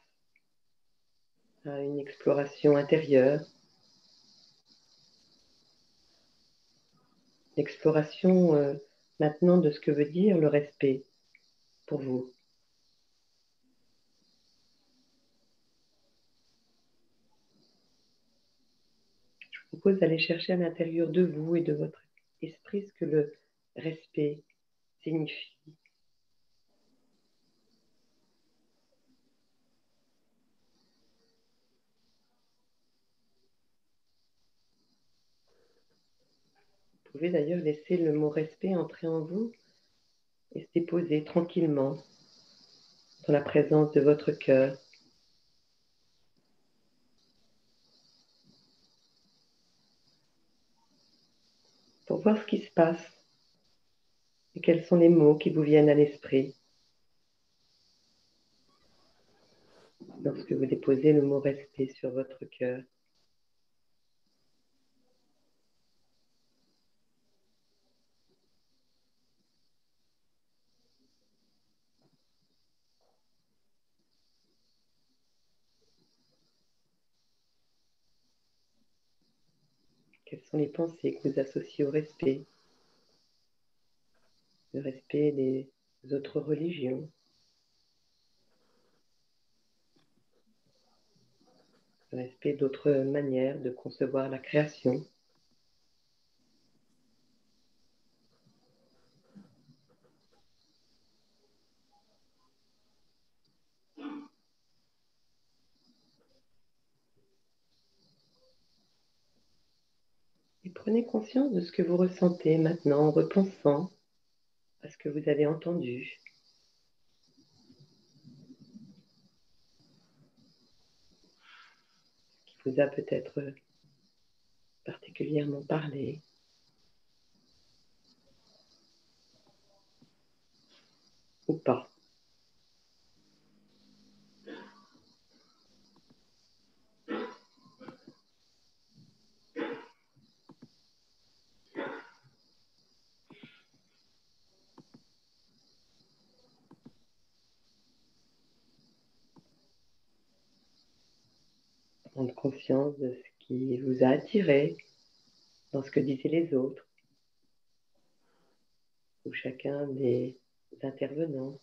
à une exploration intérieure. L'exploration maintenant de ce que veut dire le respect pour vous. Je vous propose d'aller chercher à l'intérieur de vous et de votre esprit ce que le respect signifie. Vous pouvez d'ailleurs laisser le mot respect entrer en vous et se déposer tranquillement dans la présence de votre cœur. Pour voir ce qui se passe et quels sont les mots qui vous viennent à l'esprit lorsque vous déposez le mot respect sur votre cœur. Quelles sont les pensées que vous associez au respect? Le respect des autres religions. Le respect d'autres manières de concevoir la création. Et prenez conscience de ce que vous ressentez maintenant en repensant à ce que vous avez entendu. Qui vous a peut-être particulièrement parlé. Ou pas. Prendre conscience de ce qui vous a attiré dans ce que disaient les autres ou chacun des intervenants.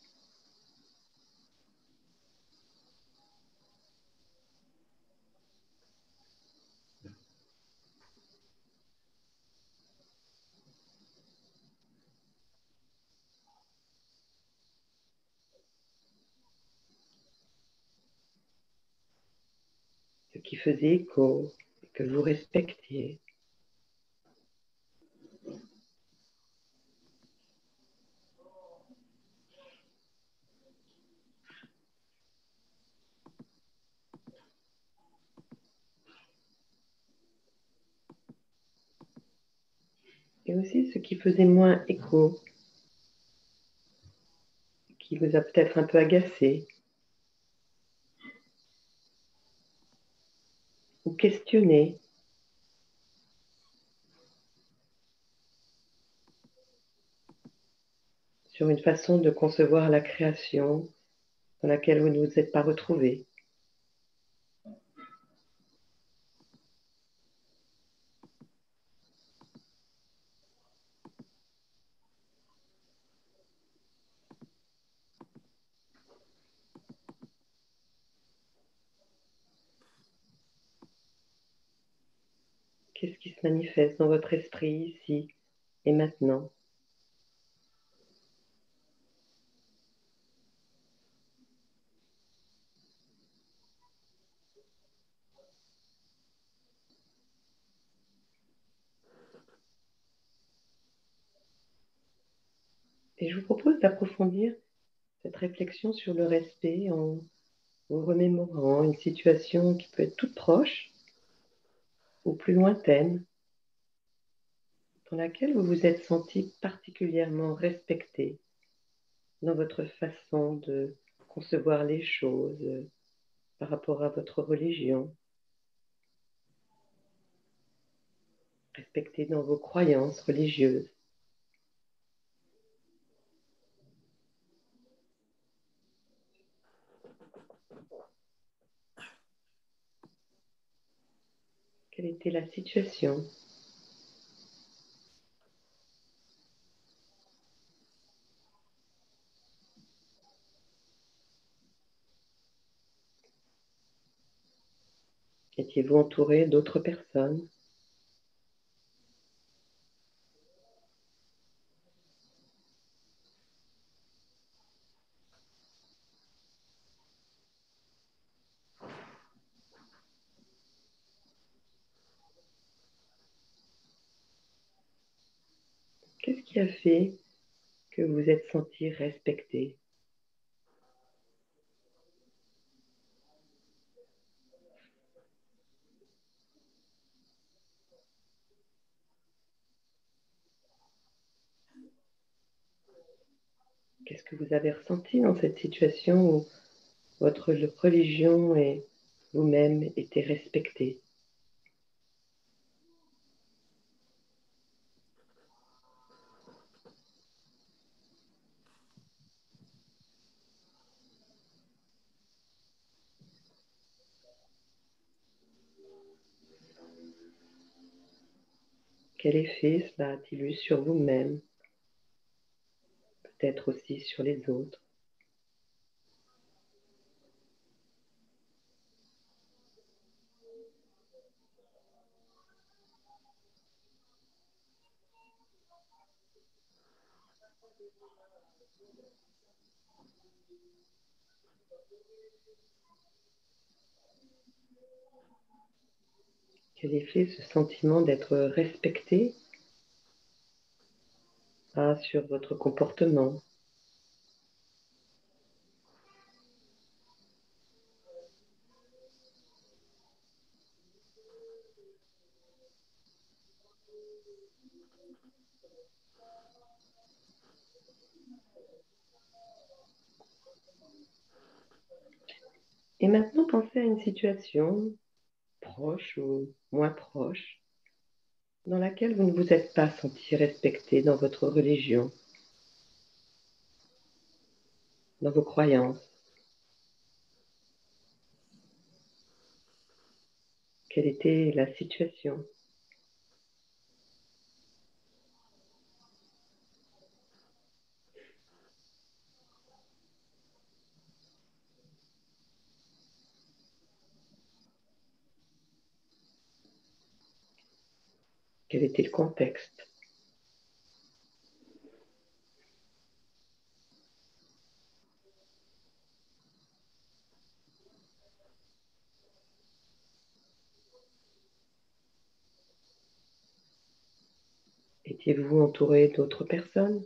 qui faisait écho et que vous respectiez. Et aussi ce qui faisait moins écho, qui vous a peut-être un peu agacé ou questionné. Sur une façon de concevoir la création dans laquelle vous ne vous êtes pas retrouvé. Qu'est-ce qui se manifeste dans votre esprit ici et maintenant? Et je vous propose d'approfondir cette réflexion sur le respect en vous remémorant une situation qui peut être toute proche ou plus lointaine, dans laquelle vous vous êtes senti particulièrement respecté dans votre façon de concevoir les choses par rapport à votre religion, respecté dans vos croyances religieuses. Quelle était la situation? Étiez-vous entouré d'autres personnes? Qu'est-ce qui a fait que vous vous êtes senti respecté? Qu'est-ce que vous avez ressenti dans cette situation où votre religion et vous-même étaient respectés? Quel effet cela a-t-il eu sur vous-même, peut-être aussi sur les autres? Quel effet ce sentiment d'être respecté a sur votre comportement? Et maintenant, pensez à une situation proche ou moins proche dans laquelle vous ne vous êtes pas senti respecté dans votre religion, dans vos croyances. Quelle était la situation? Quel était le contexte? Étiez-vous entouré d'autres personnes?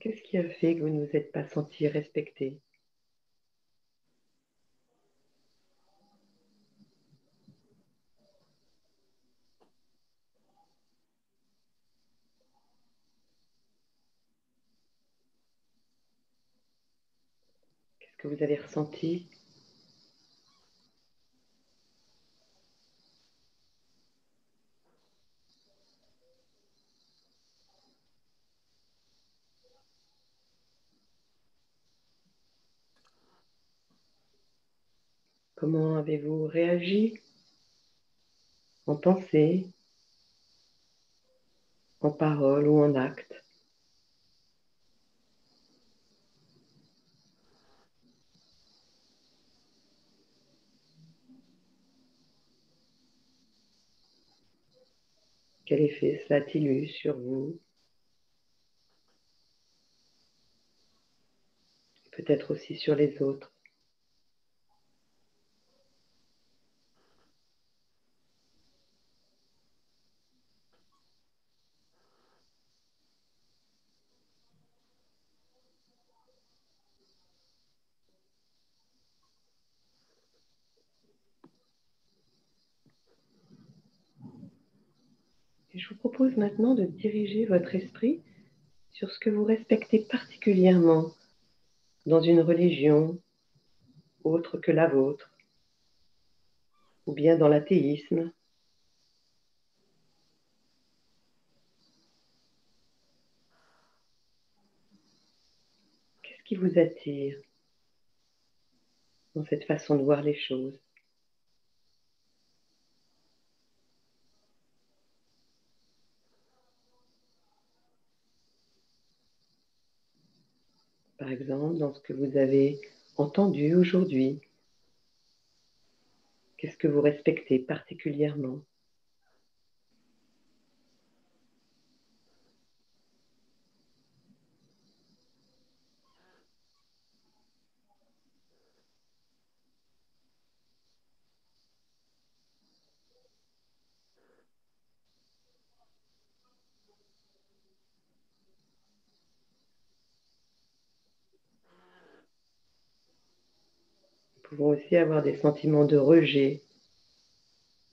Qu'est-ce qui a fait que vous ne vous êtes pas senti respecté? Qu'est-ce que vous avez ressenti? Comment avez-vous réagi en pensée, en parole ou en acte? Quel effet cela a-t-il eu sur vous? Peut-être aussi sur les autres. Et je vous propose maintenant de diriger votre esprit sur ce que vous respectez particulièrement dans une religion autre que la vôtre, ou bien dans l'athéisme. Qu'est-ce qui vous attire dans cette façon de voir les choses? Par exemple, dans ce que vous avez entendu aujourd'hui, qu'est-ce que vous respectez particulièrement? Nous pouvons aussi avoir des sentiments de rejet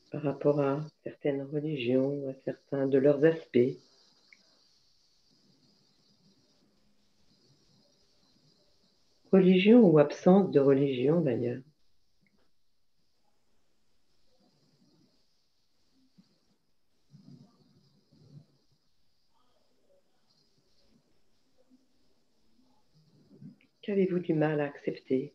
par rapport à certaines religions, à certains de leurs aspects. Religion ou absence de religion d'ailleurs. Qu'avez-vous du mal à accepter?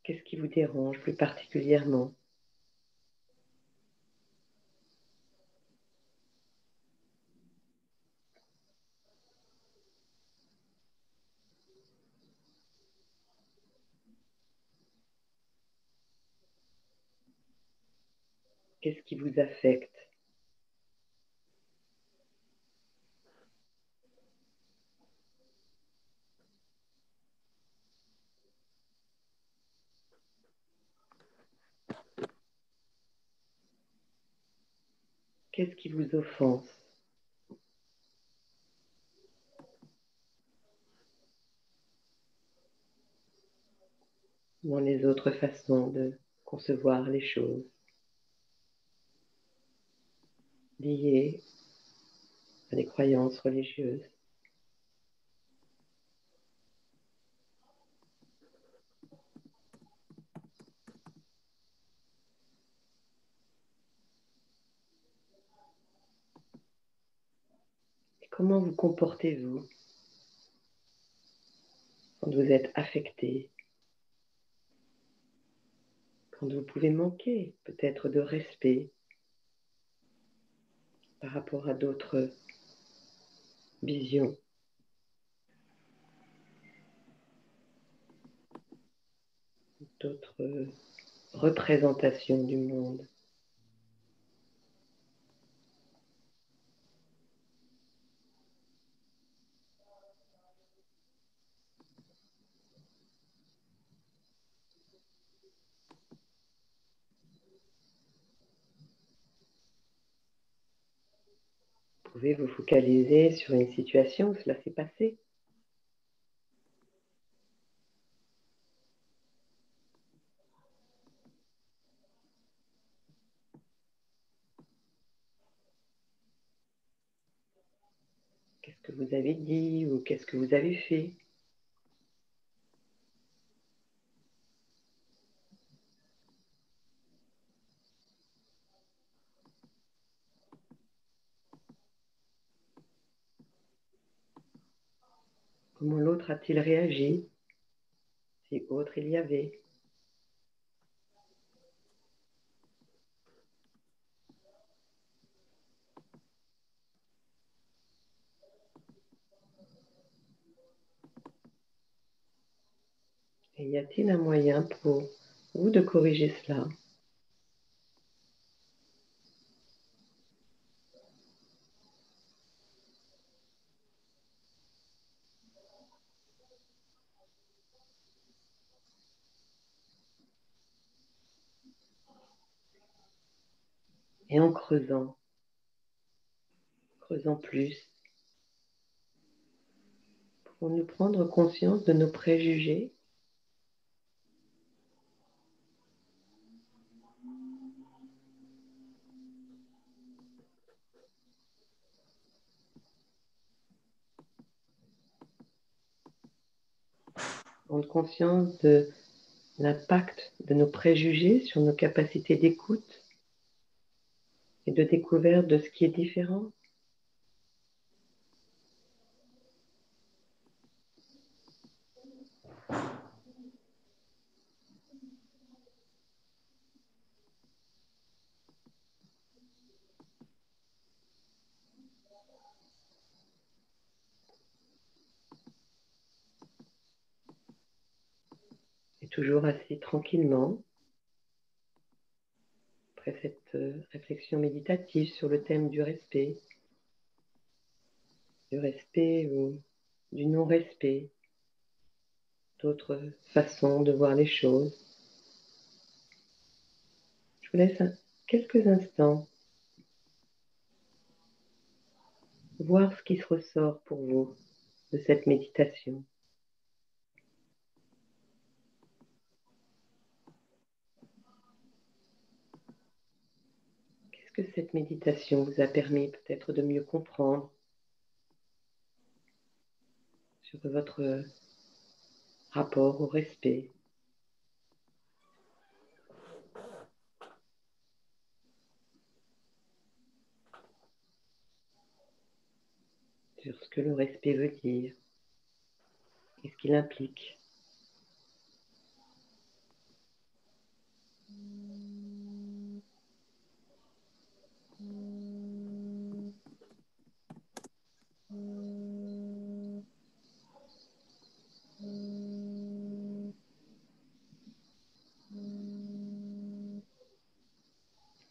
Qu'est-ce qui vous dérange plus particulièrement? Qu'est-ce qui vous affecte? Qu'est-ce qui vous offense? Dans les autres façons de concevoir les choses, liées à des croyances religieuses. Et comment vous comportez-vous quand vous êtes affecté, quand vous pouvez manquer peut-être de respect par rapport à d'autres visions? d'autres représentations du monde. Vous pouvez vous focaliser sur une situation où cela s'est passé. Qu'est-ce que vous avez dit ou qu'est-ce que vous avez fait? Comment l'autre a-t-il réagi? Si autre il y avait. Et y a-t-il un moyen pour vous de corriger cela? Et en creusant plus, pouvons-nous prendre conscience de nos préjugés? Prendre conscience de l'impact de nos préjugés sur nos capacités d'écoute et de découverte de ce qui est différent. Et toujours assis tranquillement, après cette réflexion méditative sur le thème du respect ou du non-respect, d'autres façons de voir les choses. Je vous laisse quelques instants voir ce qui se ressort pour vous de cette méditation. Qu'est-ce que cette méditation vous a permis peut-être de mieux comprendre sur votre rapport au respect? Sur ce que le respect veut dire et ce qu'il implique.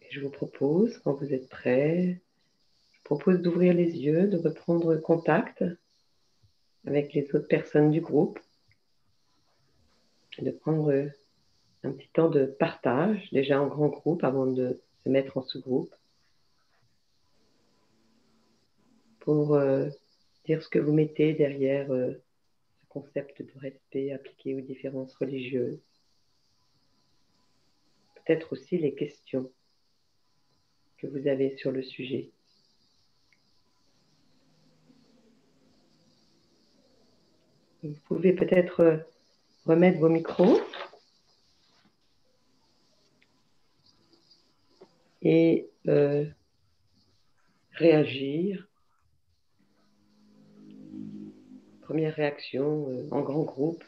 Et je vous propose, quand vous êtes prêts, propose d'ouvrir les yeux, de reprendre contact avec les autres personnes du groupe, de prendre un petit temps de partage, déjà en grand groupe avant de se mettre en sous-groupe, pour dire ce que vous mettez derrière ce concept de respect appliqué aux différences religieuses. Peut-être aussi les questions que vous avez sur le sujet. Vous pouvez peut-être remettre vos micros et réagir. Première réaction en grand groupe,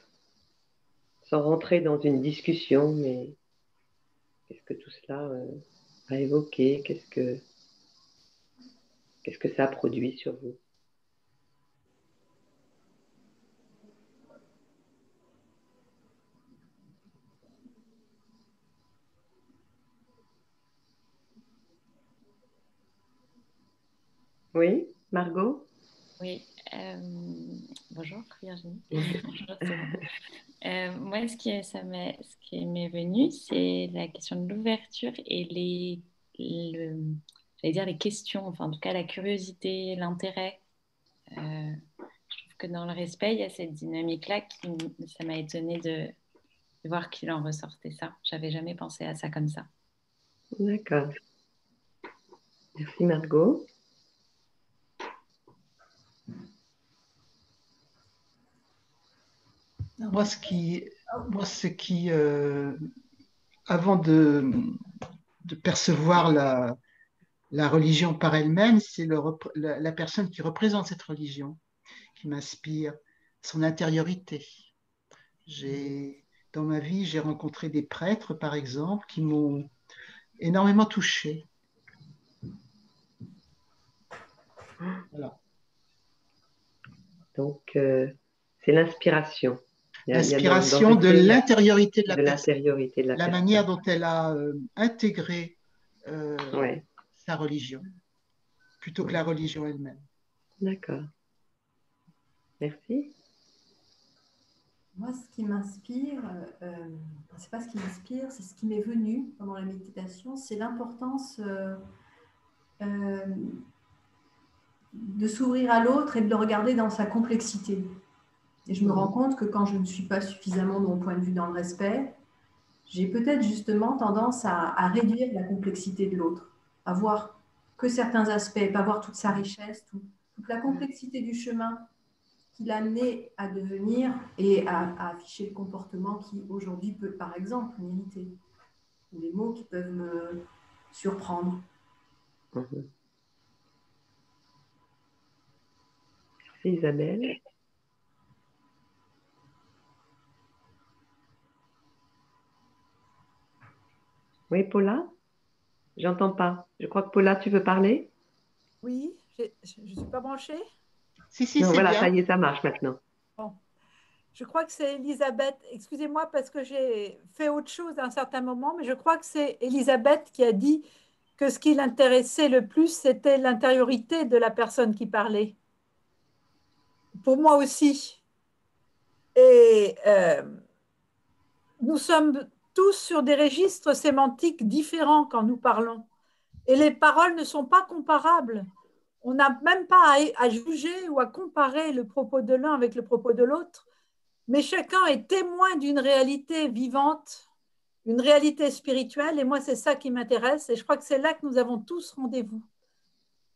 sans rentrer dans une discussion, mais qu'est-ce que tout cela a évoqué, qu'est-ce que ça a produit sur vous? Oui, Margot?
Oui, bonjour Virginie. Bonjour, moi, ce qui m'est venu, c'est la question de l'ouverture et j'allais dire les questions, enfin en tout cas la curiosité, l'intérêt. Je trouve que dans le respect, il y a cette dynamique-là ça m'a étonnée de voir qu'il en ressortait ça. J'avais jamais pensé à ça comme ça.
D'accord. Merci Margot.
Moi, avant de percevoir la religion par elle-même, c'est la personne qui représente cette religion qui m'inspire, son intériorité. Dans ma vie, j'ai rencontré des prêtres, par exemple, qui m'ont énormément touché. Voilà.
Donc, c'est l'inspiration.
L'inspiration de l'intériorité de la personne,
la personne.
manière dont elle a intégré
Ouais.
sa religion, plutôt que la religion elle-même.
D'accord. Merci.
Moi, ce qui m'inspire, c'est pas ce qui m'inspire, c'est ce qui m'est venu pendant la méditation, c'est l'importance de s'ouvrir à l'autre et de le regarder dans sa complexité. Et je me rends compte que quand je ne suis pas suffisamment de mon point de vue dans le respect, j'ai peut-être justement tendance à réduire la complexité de l'autre, à voir que certains aspects, pas voir toute sa richesse, toute la complexité du chemin qui l'a amené à devenir et à afficher le comportement qui aujourd'hui peut, par exemple, m'irriter, ou les mots qui peuvent me surprendre.
Merci Isabelle. Oui, Paula? J'entends pas. Je crois que Paula, tu veux parler?
Oui, je ne suis pas branchée?
Si,
non, voilà,
bien.
Ça y est, ça marche maintenant.
Bon. Je crois que c'est Elisabeth. Excusez-moi parce que j'ai fait autre chose à un certain moment, mais je crois que c'est Elisabeth qui a dit que ce qui l'intéressait le plus, c'était l'intériorité de la personne qui parlait. Pour moi aussi. Et nous sommes tous sur des registres sémantiques différents quand nous parlons. Et les paroles ne sont pas comparables. On n'a même pas à juger ou à comparer le propos de l'un avec le propos de l'autre, mais chacun est témoin d'une réalité vivante, une réalité spirituelle, et moi, c'est ça qui m'intéresse, et je crois que c'est là que nous avons tous rendez-vous.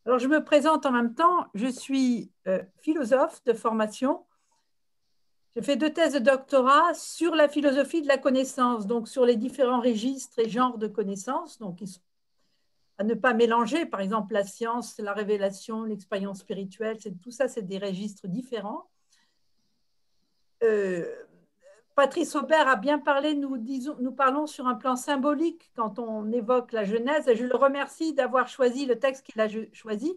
Alors, je me présente en même temps, je suis philosophe de formation. J'ai fait 2 thèses de doctorat sur la philosophie de la connaissance, donc sur les différents registres et genres de connaissances, donc ils sont à ne pas mélanger, par exemple, la science, la révélation, l'expérience spirituelle, tout ça, c'est des registres différents. Patrice Aubert a bien parlé, nous parlons sur un plan symbolique quand on évoque la Genèse, et je le remercie d'avoir choisi le texte qu'il a choisi,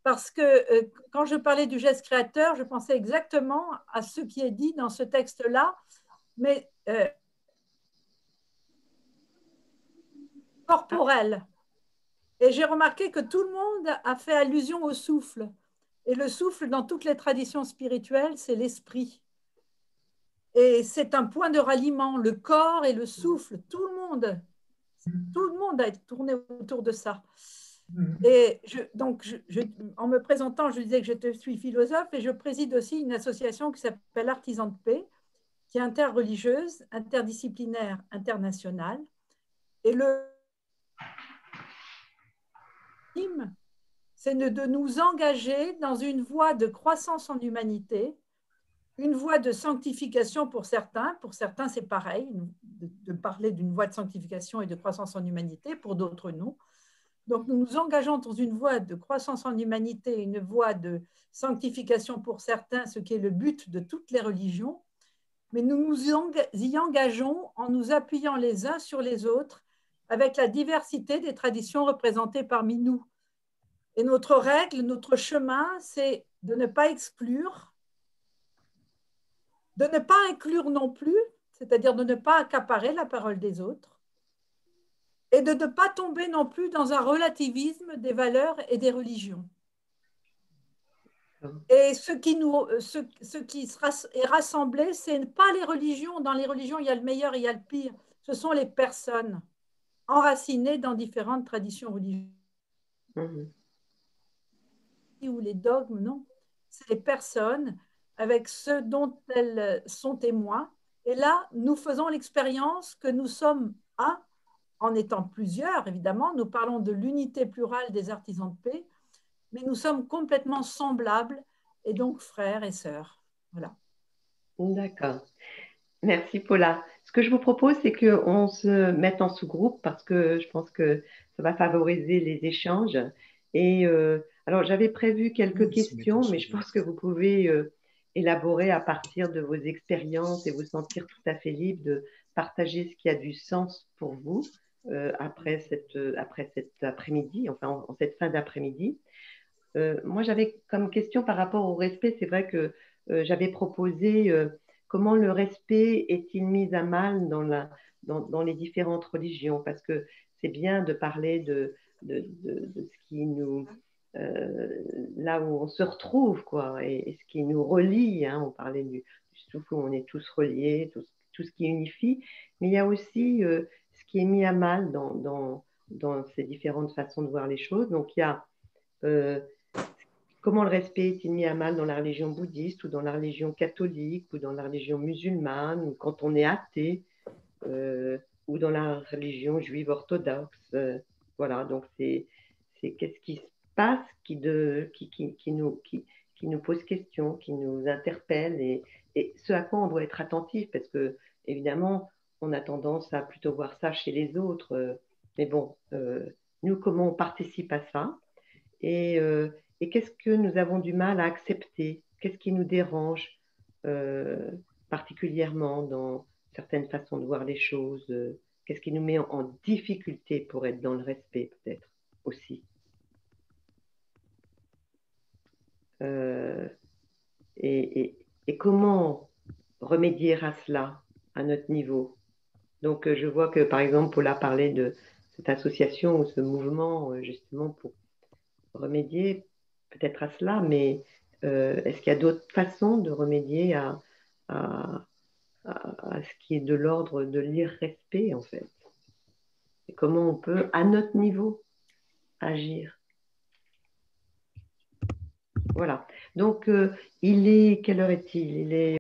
parce que quand je parlais du geste créateur, je pensais exactement à ce qui est dit dans ce texte-là, mais corporel. Et j'ai remarqué que tout le monde a fait allusion au souffle. Et le souffle, dans toutes les traditions spirituelles, c'est l'esprit. Et c'est un point de ralliement, le corps et le souffle. Tout le monde a tourné autour de ça. Et en me présentant, je disais que je suis philosophe et je préside aussi une association qui s'appelle Artisans de paix, qui est interreligieuse, interdisciplinaire, internationale. Et c'est de nous engager dans une voie de croissance en humanité, une voie de sanctification pour certains c'est pareil, de parler d'une voie de sanctification et de croissance en humanité, pour d'autres non. Donc nous nous engageons dans une voie de croissance en humanité, une voie de sanctification pour certains, ce qui est le but de toutes les religions, mais nous nous y engageons en nous appuyant les uns sur les autres avec la diversité des traditions représentées parmi nous. Et notre règle, notre chemin, c'est de ne pas exclure, de ne pas inclure non plus, c'est-à-dire de ne pas accaparer la parole des autres, et de ne pas tomber non plus dans un relativisme des valeurs et des religions. Et ce qui est rassemblé, ce n'est pas les religions. Dans les religions, il y a le meilleur et il y a le pire. Ce sont les personnes enracinées dans différentes traditions religieuses. Ou les dogmes, non. C'est les personnes avec ce dont elles sont témoins. Et là, nous faisons l'expérience que nous sommes un, en étant plusieurs, évidemment. Nous parlons de l'unité plurale des artisans de paix, mais nous sommes complètement semblables et donc frères et sœurs. Voilà.
D'accord. Merci Paula. Ce que je vous propose, c'est qu'on se mette en sous-groupe parce que je pense que ça va favoriser les échanges. Et alors, j'avais prévu quelques questions, mais je pense que vous pouvez élaborer à partir de vos expériences et vous sentir tout à fait libre de partager ce qui a du sens pour vous après cet après-midi, enfin en cette fin d'après-midi. Moi, j'avais comme question par rapport au respect, c'est vrai que j'avais proposé comment le respect est-il mis à mal dans les différentes religions, parce que c'est bien de parler de ce qui nous... là où on se retrouve, quoi, et ce qui nous relie, hein, on parlait du souffle où on est tous reliés, tout ce qui unifie, mais il y a aussi ce qui est mis à mal dans ces différentes façons de voir les choses. Donc, il y a comment le respect est-il mis à mal dans la religion bouddhiste ou dans la religion catholique ou dans la religion musulmane ou quand on est athée ou dans la religion juive orthodoxe. Voilà, donc c'est qu'est-ce qui se passe qui nous pose question, qui nous interpelle et ce à quoi on doit être attentif parce que évidemment on a tendance à plutôt voir ça chez les autres. Mais bon, nous, comment on participe à ça et qu'est-ce que nous avons du mal à accepter? Qu'est-ce qui nous dérange particulièrement dans certaines façons de voir les choses? Qu'est-ce qui nous met en difficulté pour être dans le respect, peut-être, aussi? Et comment remédier à cela à notre niveau? Donc, je vois que, par exemple, Paula parlait de cette association ou ce mouvement, justement, pour remédier peut-être à cela, mais est-ce qu'il y a d'autres façons de remédier à ce qui est de l'ordre de l'irrespect, en fait? Et comment on peut, à notre niveau, agir? Voilà. Donc, quelle heure est-il? Il est